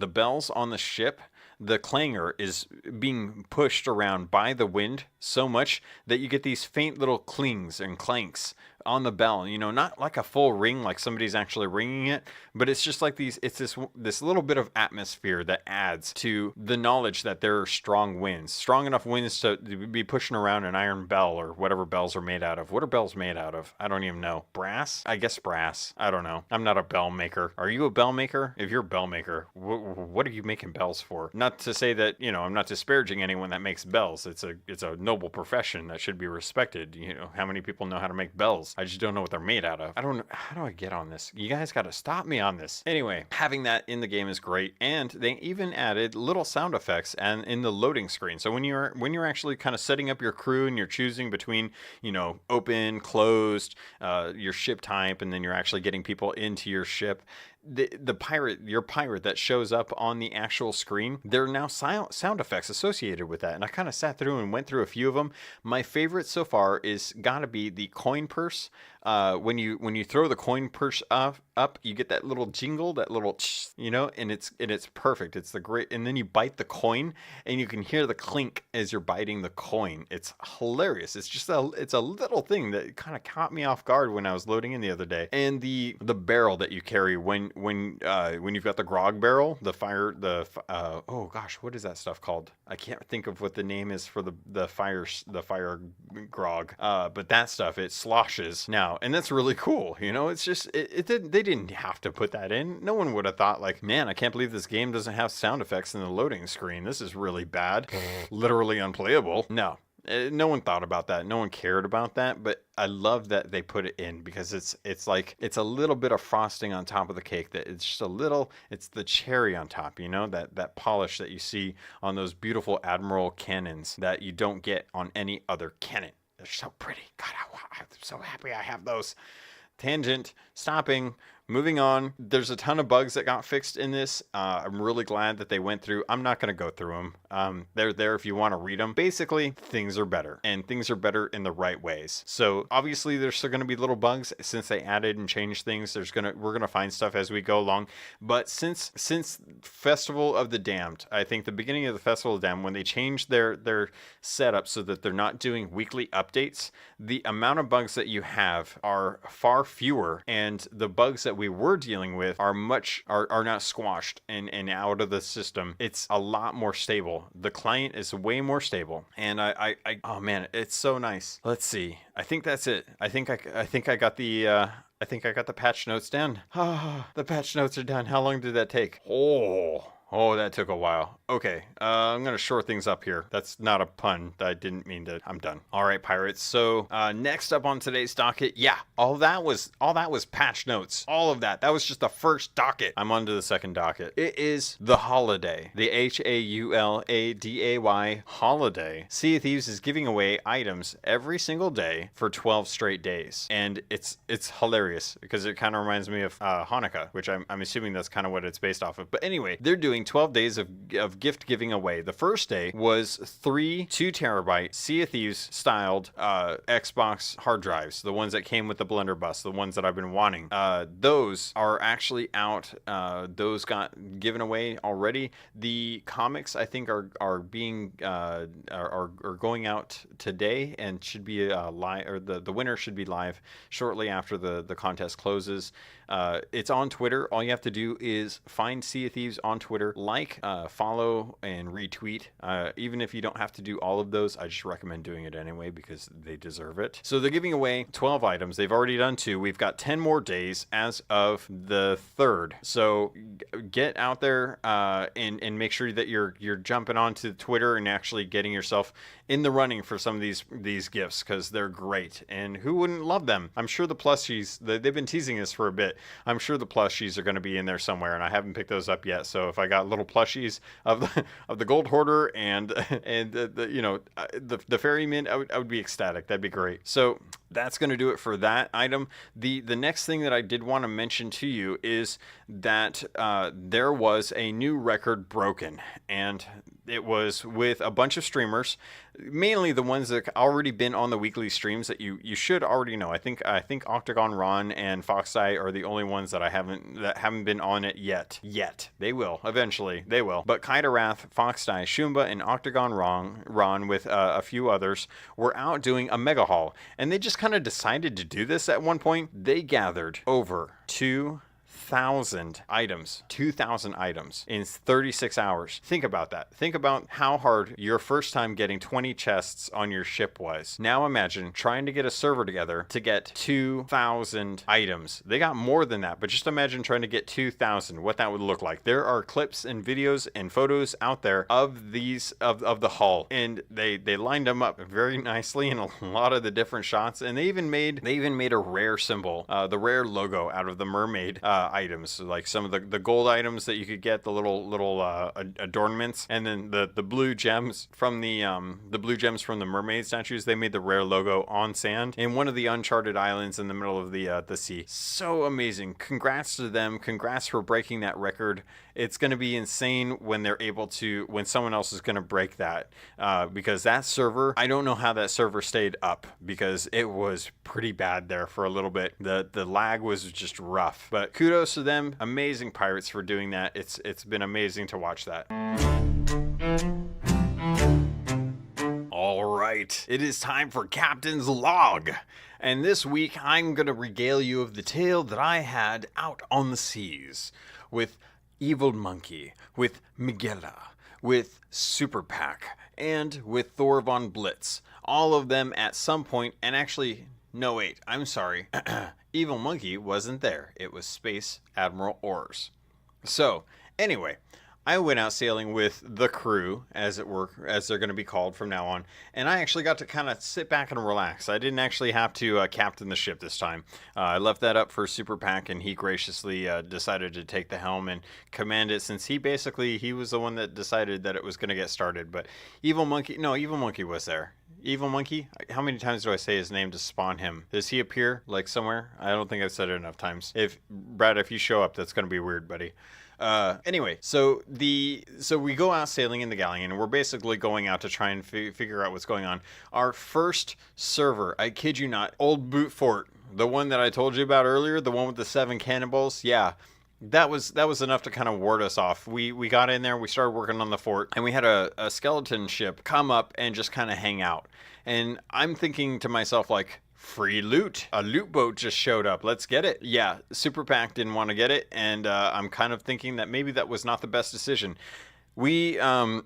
bells on the ship, the clangor is being pushed around by the wind so much that you get these faint little clings and clanks on the bell, not like a full ring, like somebody's actually ringing it, but it's just like this little bit of atmosphere that adds to the knowledge that there are strong enough winds to be pushing around an iron bell or whatever bells are made out of. What are bells made out of? I don't even know. Brass? I guess brass. I don't know. I'm not a bell maker. Are you a bell maker? If you're a bell maker, what are you making bells for? Not to say that, I'm not disparaging anyone that makes bells. It's a noble profession that should be respected. How many people know how to make bells? I just don't know what they're made out of. I don't know. How do I get on this? You guys got to stop me on this. Anyway, having that in the game is great. And they even added little sound effects and in the loading screen. So when you're actually kind of setting up your crew and you're choosing between, you know, open, closed, your ship type, and then you're actually getting people into your ship, your pirate that shows up on the actual screen, there are now sound effects associated with that. And I kind of sat through and went through a few of them. My favorite so far is gotta be the coin purse. When you throw the coin purse up, you get that little jingle, that little, you know, and it's perfect. It's the great, and then you bite the coin, and you can hear the clink as you're biting the coin. It's hilarious. It's a little thing that kind of caught me off guard when I was loading in the other day. And the barrel that you carry when you've got the grog barrel, oh gosh, what is that stuff called? I can't think of what the name is for the fire grog. But that stuff, it sloshes now. And that's really cool. You know, it's just, they didn't have to put that in. No one would have thought like, man, I can't believe this game doesn't have sound effects in the loading screen. This is really bad. Literally unplayable. No. No one thought about that. No one cared about that, but I love that they put it in because it's like, it's a little bit of frosting on top of the cake that it's just a little, it's the cherry on top, you know, that polish that you see on those beautiful Admiral cannons that you don't get on any other cannon. They're so pretty. God, I'm so happy I have those. Tangent, stopping, moving on. There's a ton of bugs that got fixed in this. I'm really glad that they went through. I'm not going to go through them. They're there if you want to read them. Basically, things are better, and things are better in the right ways. So obviously, there's still going to be little bugs since they added and changed things. We're going to find stuff as we go along. But since Festival of the Damned, I think the beginning of the Festival of the Damned, when they changed their setup so that they're not doing weekly updates, the amount of bugs that you have are far fewer, and the bugs that we were dealing with are not squashed and out of the system. It's a lot more stable. The client is way more stable, and I oh man, it's so nice. Let's see. I think that's it. I think I got the patch notes down. The patch notes are done. How long did that take? Oh, that took a while. Okay, I'm gonna short things up here. That's not a pun. I didn't mean to. I'm done. All right, pirates. So next up on today's docket, yeah, all that was patch notes. All of that. That was just the first docket. I'm on to the second docket. It is the holiday. The HAULADAY holiday. Sea of Thieves is giving away items every single day for 12 straight days, and it's hilarious because it kind of reminds me of Hanukkah, which I'm assuming that's kind of what it's based off of. But anyway, they're doing 12 days of gift giving away. The first day was 3 2-terabyte Sea of Thieves styled Xbox hard drives, the ones that came with the blunderbuss, the ones that I've been wanting. Those are actually out. Those got given away already. The comics, I think, are being are going out today and should be live, or the winner should be live shortly after the contest closes. It's on Twitter. All you have to do is find Sea of Thieves on Twitter, follow, and retweet. Even if you don't have to do all of those, I just recommend doing it anyway because they deserve it. So they're giving away 12 items. They've already done 2. We've got 10 more days as of the 3rd. So get out there and make sure that you're jumping onto Twitter and actually getting yourself in the running for some of these gifts because they're great. And who wouldn't love them? I'm sure the plushies, they've been teasing this for a bit. I'm sure the plushies are going to be in there somewhere, and I haven't picked those up yet. So if I got little plushies of the gold hoarder and the ferryman, I would be ecstatic. That'd be great. So that's going to do it for that item. The next thing that I did want to mention to you is that there was a new record broken, and it was with a bunch of streamers, mainly the ones that already been on the weekly streams that you should already know. I think Octagon Ron and Foxeye are the only ones that haven't been on it yet. They will eventually. They will. But Kaitarath, Foxeye, Shumba, and Octagon Ron with a few others were out doing a mega haul, and they just kind of decided to do this at one point. They gathered over 2 2,000 items. 2,000 items in 36 hours. Think about that. Think about how hard your first time getting 20 chests on your ship was. Now imagine trying to get a server together to get 2,000 items. They got more than that, but just imagine trying to get 2,000, what that would look like. There are clips and videos and photos out there of these, of the hull, and they lined them up very nicely in a lot of the different shots, and they even made a rare symbol, the rare logo out of the mermaid items, like some of the gold items that you could get, the little adornments, and then the blue gems from the mermaid statues. They made the rare logo on sand in one of the uncharted islands in the middle of the sea. So amazing. Congrats to them. Congrats for breaking that record. It's going to be insane when when someone else is going to break that, because that server, I don't know how that server stayed up, because it was pretty bad there for a little bit. The lag was just rough, but kudos to them. Amazing pirates for doing that. It's been amazing to watch that. All right, it is time for Captain's Log. And this week, I'm going to regale you of the tale that I had out on the seas with Evil Monkey, with Miguela, with Super Pack, and with Thor von Blitz. All of them at some point, and actually, no wait, I'm sorry. Evil Monkey wasn't there. It was Space Admiral Oars. So, anyway, I went out sailing with the crew, as it were, as they're going to be called from now on, and I actually got to kind of sit back and relax. I didn't actually have to captain the ship this time. I left that up for Super Pack, and he graciously decided to take the helm and command it, since he was the one that decided that it was going to get started. But Evil Monkey was there. Evil Monkey? How many times do I say his name to spawn him? Does he appear, like, somewhere? I don't think I've said it enough times. Brad, if you show up, that's going to be weird, buddy. Anyway, so we go out sailing in the galleon, and we're basically going out to try and figure out what's going on. Our first server, I kid you not, Old Boot Fort, the one that I told you about earlier, the one with the 7 cannonballs, yeah. That was enough to kind of ward us off. We got in there, we started working on the fort, and we had a skeleton ship come up and just kind of hang out. And I'm thinking to myself, like, free loot. A loot boat just showed up. Let's get it. Yeah, Super Pack didn't want to get it, and I'm kind of thinking that maybe that was not the best decision. Here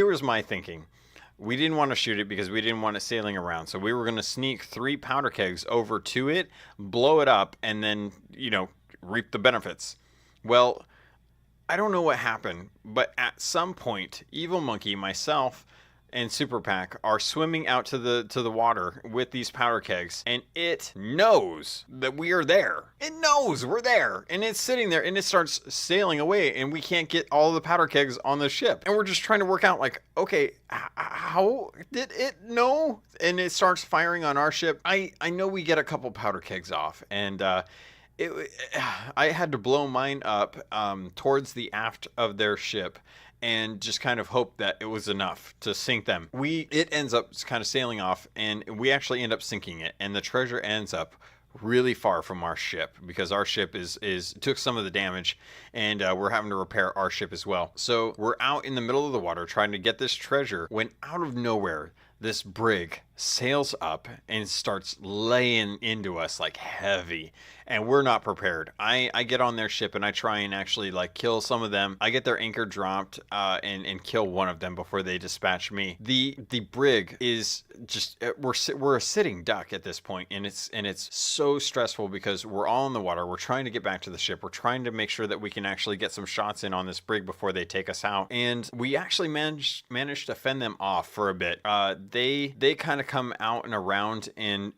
was my thinking. We didn't want to shoot it because we didn't want it sailing around. So we were going to sneak 3 powder kegs over to it, blow it up, and then, reap the benefits. Well, I don't know what happened, but at some point, Evil Monkey, myself, and Super Pack are swimming out to the water with these powder kegs, and it knows that we are there. It knows we're there, and it's sitting there, and it starts sailing away, and we can't get all the powder kegs on the ship. And we're just trying to work out, like, okay, how did it know? And it starts firing on our ship. I know we get a couple powder kegs off, and I had to blow mine up towards the aft of their ship, and just kind of hope that it was enough to sink them. It ends up kind of sailing off, and we actually end up sinking it, and the treasure ends up really far from our ship, because our ship took some of the damage, and we're having to repair our ship as well. So we're out in the middle of the water trying to get this treasure, when out of nowhere this brig sails up and starts laying into us like heavy, and we're not prepared. I get on their ship and I try and actually like kill some of them. I get their anchor dropped and kill one of them before they dispatch me. The brig is just we're a sitting duck at this point, and it's so stressful because we're all in the water. We're trying to get back to the ship. We're trying to make sure that we can actually get some shots in on this brig before they take us out, and we actually managed to fend them off for a bit. They kind of come out and around, and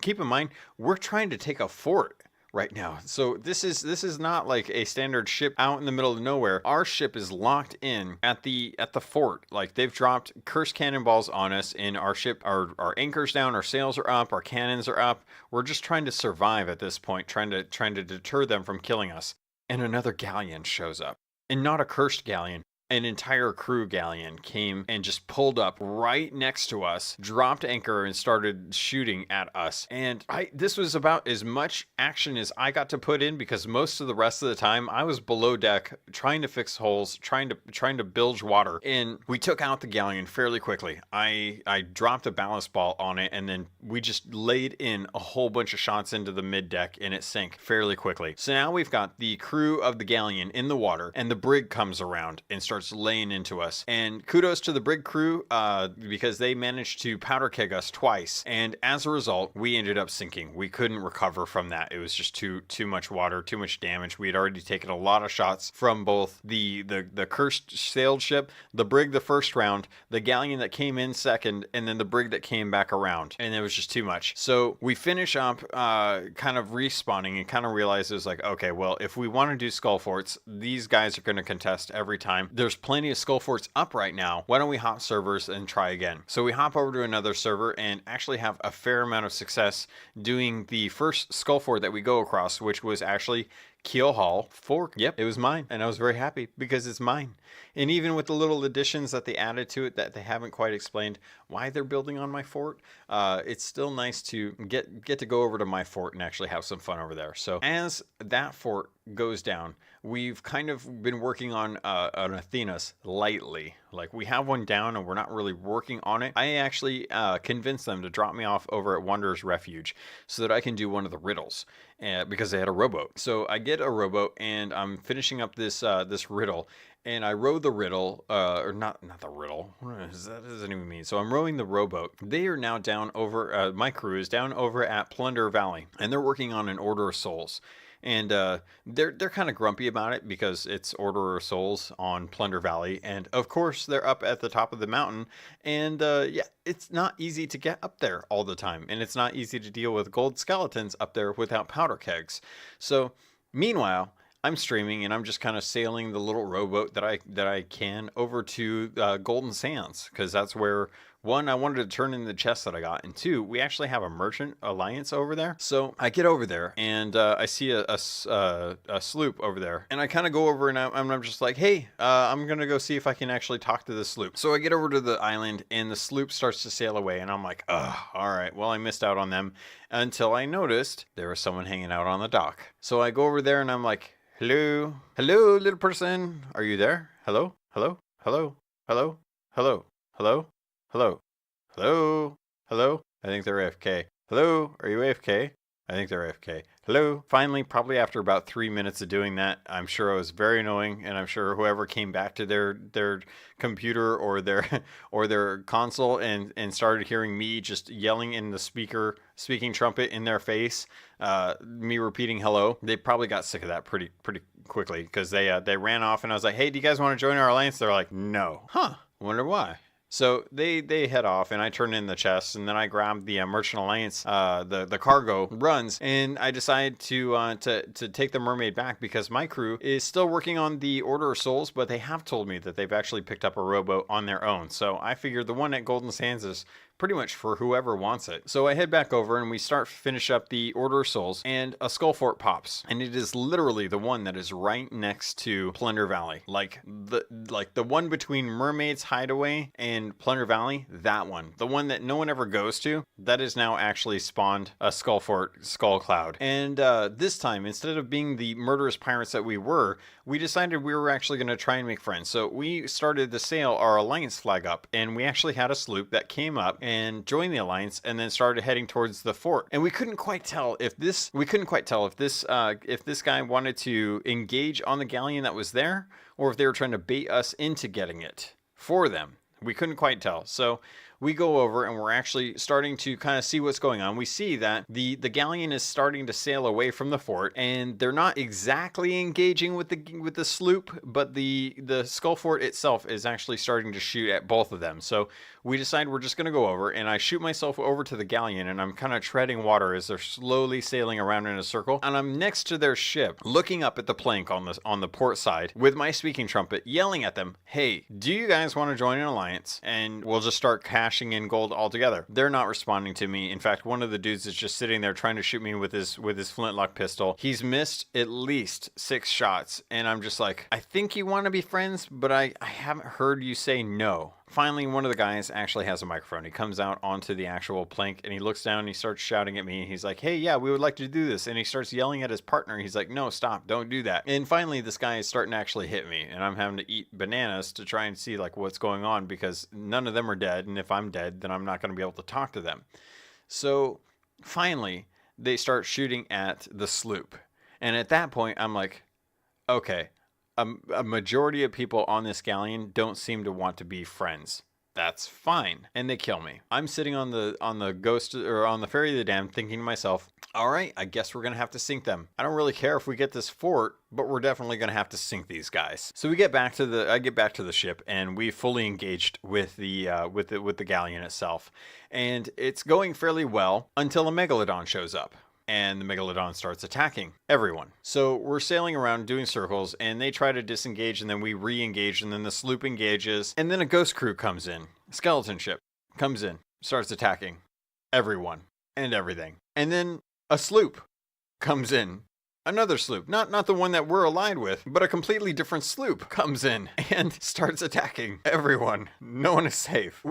keep in mind, we're trying to take a fort right now. So this is not like a standard ship out in the middle of nowhere. Our ship is locked in at the fort. Like, they've dropped cursed cannonballs on us in our ship. Our anchor's down, our sails are up, our cannons are up. We're just trying to survive at this point, trying to deter them from killing us. And another galleon shows up. And not a cursed galleon, an entire crew galleon came and just pulled up right next to us, dropped anchor, and started shooting at us. And this was about as much action as I got to put in, because most of the rest of the time I was below deck trying to fix holes, trying to bilge water. And we took out the galleon fairly quickly. I dropped a ballast ball on it, and then we just laid in a whole bunch of shots into the mid deck, and it sank fairly quickly. So now we've got the crew of the galleon in the water, and the brig comes around and starts laying into us. And kudos to the brig crew, because they managed to powder keg us twice, and as a result we ended up sinking. We couldn't recover from that. It was just too much water, too much damage. We had already taken a lot of shots from both the cursed sailed ship, the brig the first round, the galleon that came in second, and then the brig that came back around, and it was just too much. So we finish up kind of respawning and kind of realized it was like, okay, well, if we want to do skull forts, these guys are going to contest every time. There's plenty of skull forts up right now. Why don't we hop servers and try again? So we hop over to another server and actually have a fair amount of success doing the first skull fort that we go across, which was actually Keelhauled fork. Yep, it was mine, and I was very happy because it's mine. And even with the little additions that they added to it that they haven't quite explained why they're building on my fort, it's still nice to get to go over to my fort and actually have some fun over there. So as that fort goes down, we've kind of been working on an Athena's lightly. Like, we have one down and we're not really working on it. I actually convinced them to drop me off over at Wanderer's Refuge so that I can do one of the riddles, because they had a rowboat. So I get a rowboat and I'm finishing up this this riddle, and I row the riddle, or not the riddle. What does that even mean? So I'm rowing the rowboat. They are now down over, my crew is down over at Plunder Valley, and they're working on an Order of Souls. And they're kind of grumpy about it because it's Order of Souls on Plunder Valley, and of course they're up at the top of the mountain, and yeah, it's not easy to get up there all the time, and it's not easy to deal with gold skeletons up there without powder kegs. So meanwhile, I'm streaming and I'm just kind of sailing the little rowboat that I can over to Golden Sands, because that's where, one, I wanted to turn in the chest that I got, and two, we actually have a merchant alliance over there. So I get over there and I see a sloop over there, and I kind of go over and I'm just like, hey, I'm gonna go see if I can actually talk to the sloop. So I get over to the island and the sloop starts to sail away, and I'm like, ugh, all right, well, I missed out on them, until I noticed there was someone hanging out on the dock. So I go over there and I'm like, hello, hello, little person, are you there? Hello, hello, hello, hello, hello, hello, hello, hello, hello. I think they're AFK. Hello, are you AFK? I think they're AFK. Hello. Finally, probably after about 3 minutes of doing that, I'm sure I was very annoying, and I'm sure whoever came back to their computer or their console and started hearing me just yelling in the speaking trumpet in their face, me repeating hello, they probably got sick of that pretty quickly, because they ran off, and I was like, hey, do you guys want to join our alliance? They're like, no. Huh. Wonder why. So they head off, and I turn in the chests, and then I grab the Merchant Alliance, the cargo runs, and I decide to take the mermaid back, because my crew is still working on the Order of Souls, but they have told me that they've actually picked up a rowboat on their own. So I figured the one at Golden Sands is pretty much for whoever wants it. So I head back over and we finish up the Order of Souls, and a skull fort pops, and it is literally the one that is right next to Plunder Valley, like the one between Mermaid's Hideaway and Plunder Valley. That one, the one that no one ever goes to, that is now actually spawned a skull fort, Skull Cloud. And this time, instead of being the murderous pirates that we were, we decided we were actually going to try and make friends. So we started to sail our alliance flag up, and we actually had a sloop that came up and joined the alliance, and then started heading towards the fort. And we couldn't quite tell if this guy wanted to engage on the galleon that was there, or if they were trying to bait us into getting it for them. We couldn't quite tell. So we go over and we're actually starting to kind of see what's going on. We see that the galleon is starting to sail away from the fort, and they're not exactly engaging with the sloop, but the skull fort itself is actually starting to shoot at both of them. So we decide we're just going to go over, and I shoot myself over to the galleon, and I'm kind of treading water as they're slowly sailing around in a circle, and I'm next to their ship, looking up at the plank on the port side with my speaking trumpet, yelling at them, hey, do you guys want to join an alliance, and we'll just start cashing cashing in gold altogether. They're not responding to me. In fact, one of the dudes is just sitting there trying to shoot me with his flintlock pistol. He's missed at least 6 shots, and I'm just like, I think you want to be friends, but I haven't heard you say no. Finally, one of the guys actually has a microphone. He comes out onto the actual plank and he looks down and he starts shouting at me. He's like, hey, yeah, we would like to do this. And he starts yelling at his partner. He's like, no, stop, don't do that. And finally, this guy is starting to actually hit me, and I'm having to eat bananas to try and see like what's going on, because none of them are dead. And if I'm dead, then I'm not going to be able to talk to them. So finally, they start shooting at the sloop. And at that point, I'm like, okay, a majority of people on this galleon don't seem to want to be friends. That's fine. And they kill me. I'm sitting on the ghost, or on the ferry of the damned, thinking to myself, all right, I guess we're going to have to sink them. I don't really care if we get this fort, but we're definitely going to have to sink these guys. So I get back to the ship, and we fully engaged with the galleon itself. And it's going fairly well until a megalodon shows up. And the megalodon starts attacking everyone. So we're sailing around doing circles, and they try to disengage, and then we re-engage, and then the sloop engages, and then a ghost crew comes in. A skeleton ship comes in, starts attacking everyone and everything. And then a sloop comes in. Another sloop, not the one that we're allied with, but a completely different sloop comes in and starts attacking everyone. No one is safe.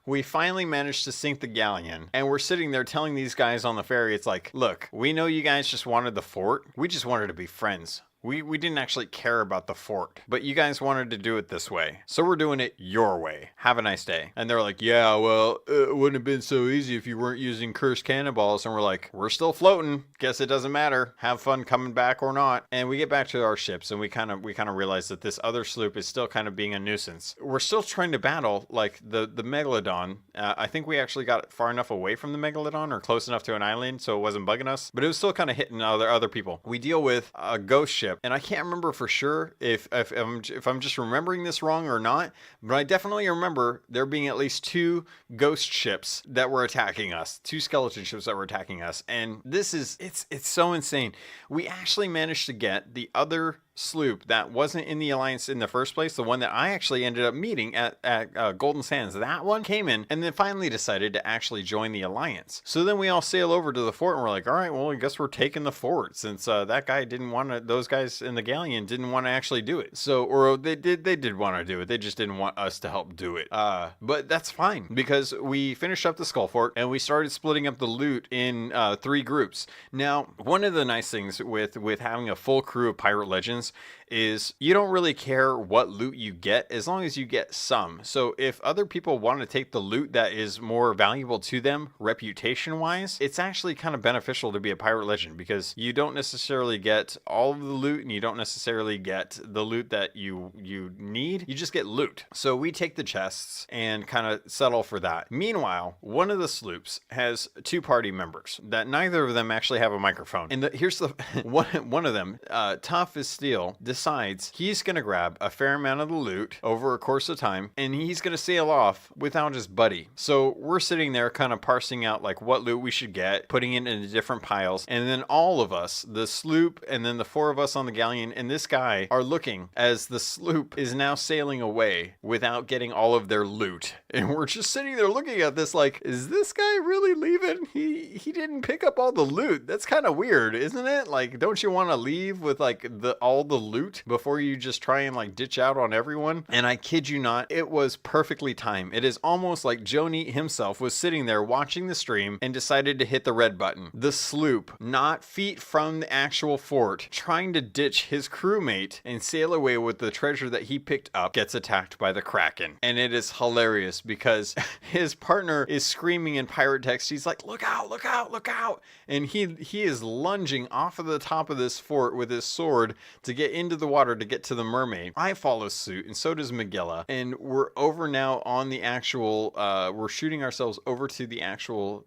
We finally managed to sink the galleon, and we're sitting there telling these guys on the ferry, it's like, look, we know you guys just wanted the fort. We just wanted to be friends. We didn't actually care about the fort, but you guys wanted to do it this way. So we're doing it your way. Have a nice day. And they're like, yeah, well, it wouldn't have been so easy if you weren't using cursed cannonballs. And we're like, we're still floating. Guess it doesn't matter. Have fun coming back or not. And we get back to our ships, and we kind of realize that this other sloop is still kind of being a nuisance. We're still trying to battle like the megalodon. I think we actually got far enough away from the megalodon, or close enough to an island, so it wasn't bugging us, but it was still kind of hitting other people. We deal with a ghost ship. And I can't remember for sure if I'm just remembering this wrong or not, but I definitely remember there being at least 2 ghost ships that were attacking us, 2 skeleton ships that were attacking us. And this is, it's so insane. We actually managed to get the other sloop that wasn't in the alliance in the first place, the one that I actually ended up meeting at Golden Sands. That one came in and then finally decided to actually join the alliance. So then we all sail over to the fort, and we're like, all right, well, I guess we're taking the fort, since that guy didn't want to, those guys in the galleon didn't want to actually do it. So, or they did want to do it, they just didn't want us to help do it. But that's fine, because we finished up the skull fort and we started splitting up the loot in 3 groups. Now, one of the nice things with having a full crew of pirate legends is you don't really care what loot you get as long as you get some. So if other people want to take the loot that is more valuable to them reputation wise, it's actually kind of beneficial to be a pirate legend, because you don't necessarily get all of the loot, and you don't necessarily get the loot that you need. You just get loot. So we take the chests and kind of settle for that. Meanwhile, one of the sloops has 2 party members that neither of them actually have a microphone. And here's the one of them, tough as steel, decides he's going to grab a fair amount of the loot over a course of time, and he's going to sail off without his buddy. So we're sitting there kind of parsing out like what loot we should get, putting it into different piles, and then all of us, the sloop and then the 4 of us on the galleon and this guy, are looking as the sloop is now sailing away without getting all of their loot. And we're just sitting there looking at this like, is this guy really leaving? He didn't pick up all the loot. That's kind of weird, isn't it? Like, don't you want to leave with like all the loot before you just try and like ditch out on everyone? And I kid you not, it was perfectly timed. It is almost like Joni himself was sitting there watching the stream and decided to hit the red button. The sloop, not feet from the actual fort, trying to ditch his crewmate and sail away with the treasure that he picked up, gets attacked by the Kraken. And it is hilarious because his partner is screaming in pirate text. He's like, look out, look out, look out. And he is lunging off of the top of this fort with his sword to get into the water to get to the mermaid. I follow suit, and so does Magilla. And we're over now on the actual, we're shooting ourselves over to the actual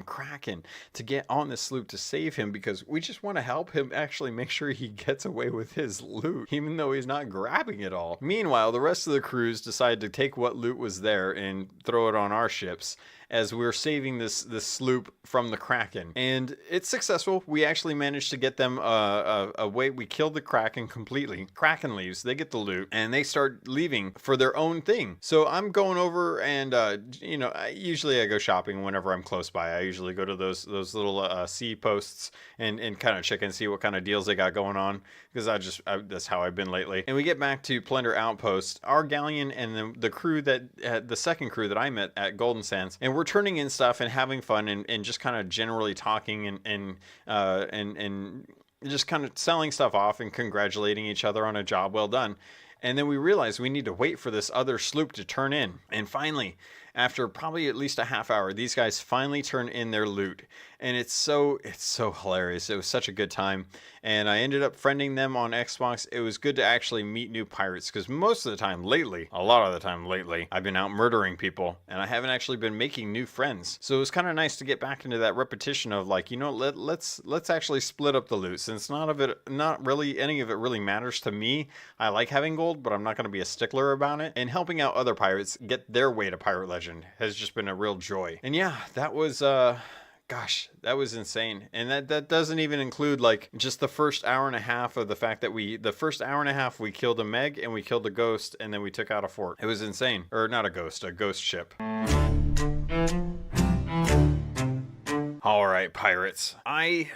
Kraken to get on the sloop to save him, because we just want to help him actually make sure he gets away with his loot, even though he's not grabbing it all. Meanwhile, the rest of the crews decide to take what loot was there and throw it on our ships. as we're saving this sloop from the Kraken. And it's successful. We actually managed to get them away. We killed the Kraken completely. Kraken leaves, they get the loot, and they start leaving for their own thing. So I'm going over and, you know, usually I go shopping whenever I'm close by. I usually go to those little sea posts and kind of check and see what kind of deals they got going on, because that's how I've been lately. And we get back to Plunder Outpost, our galleon and the crew that, the second crew that I met at Golden Sands, and we're turning in stuff and having fun and just kind of generally talking and just kind of selling stuff off and congratulating each other on a job well done. And then we realize we need to wait for this other sloop to turn in. And finally, after probably at least a half hour, these guys finally turn in their loot. And it's so hilarious. It was such a good time. And I ended up friending them on Xbox. It was good to actually meet new pirates, because most of the time lately, a lot of the time lately, I've been out murdering people and I haven't actually been making new friends. So it was kind of nice to get back into that repetition of like, you know, let's actually split up the loot, since not really any of it really matters to me. I like having gold, but I'm not going to be a stickler about it. And helping out other pirates get their way to Pirate Legend has just been a real joy. And yeah, that was gosh, that was insane. And that doesn't even include like just the first hour and a half of the fact that the first hour and a half we killed a Meg and we killed a ghost, and then we took out a fort. It was insane. Or not a ghost ship. All right, pirates. I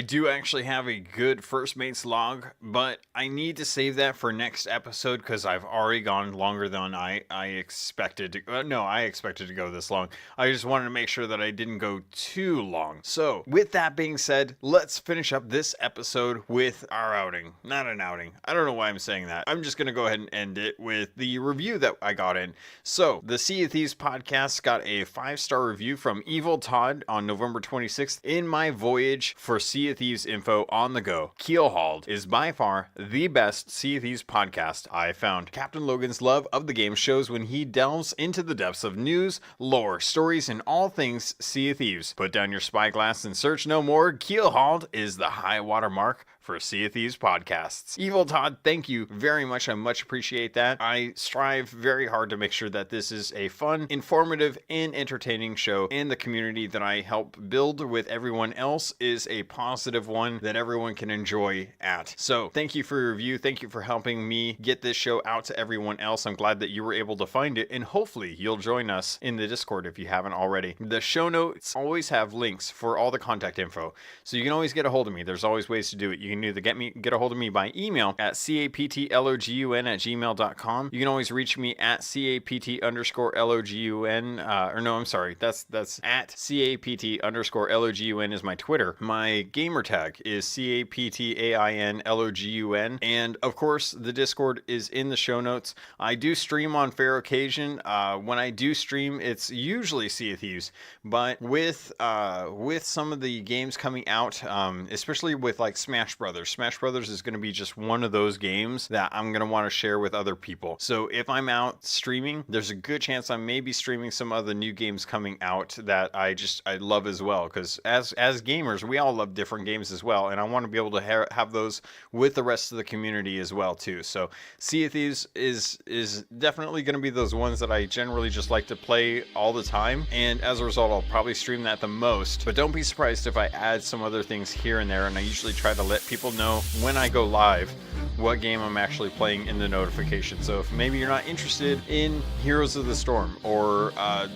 do actually have a good first mate's log, but I need to save that for next episode, because I've already gone longer than I expected to. No, I expected to go this long. I just wanted to make sure that I didn't go too long. So with that being said, let's finish up this episode with our outing. Not an outing. I don't know why I'm saying that. I'm just going to go ahead and end it with the review that I got in. So the Sea of Thieves podcast got a 5-star review from Evil Todd on November 26th. In my voyage for Sea of Thieves info on the go, Keelhauled is by far the best Sea of Thieves podcast I found. CaptainLogun's love of the game shows when he delves into the depths of news, lore, stories, and all things Sea of Thieves. Put down your spyglass and search no more. Keelhauled is the high water mark for Sea of Thieves podcasts. Evil Todd, thank you very much. I much appreciate that. I strive very hard to make sure that this is a fun, informative, and entertaining show, and the community that I help build with everyone else is a positive one that everyone can enjoy at. So thank you for your review. Thank you for helping me get this show out to everyone else. I'm glad that you were able to find it, and hopefully you'll join us in the Discord if you haven't already. The show notes always have links for all the contact info, so you can always get a hold of me. There's always ways to do it. You can either get a hold of me by email at captlogun@gmail.com. You can always reach me at capt_logun, or no, I'm sorry, that's at capt_logun is my Twitter. My gamertag is captainLogun, and of course the Discord is in the show notes. I do stream on fair occasion. When I do stream, it's usually Sea of Thieves, but with some of the games coming out, especially with like Smash Brothers is going to be just one of those games that I'm going to want to share with other people. So if I'm out streaming, there's a good chance I may be streaming some of the new games coming out that I love as well, because as gamers, we all love different games as well, and I want to be able to have those with the rest of the community as well too. So Sea of Thieves is definitely going to be those ones that I generally just like to play all the time, and as a result I'll probably stream that the most. But don't be surprised if I add some other things here and there, and I usually try to let people know when I go live what game I'm actually playing in the notification. So if maybe you're not interested in Heroes of the Storm or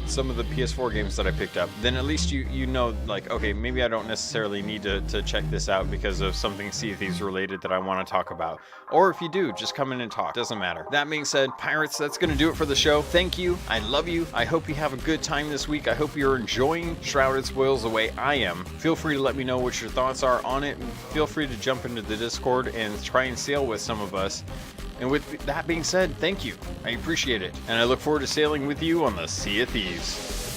some of the PS4 games that I picked up, then at least you know, like, okay, maybe I don't necessarily need to check this out because of something Sea of Thieves related that I want to talk about. Or if you do, just come in and talk. Doesn't matter. That being said, pirates, that's going to do it for the show. Thank you. I love you. I hope you have a good time this week. I hope you're enjoying Shrouded Spoils the way I am. Feel free to let me know what your thoughts are on it. Feel free to jump into the Discord and try and sail with some of us. And with that being said, thank you. I appreciate it. And I look forward to sailing with you on the Sea of Thieves.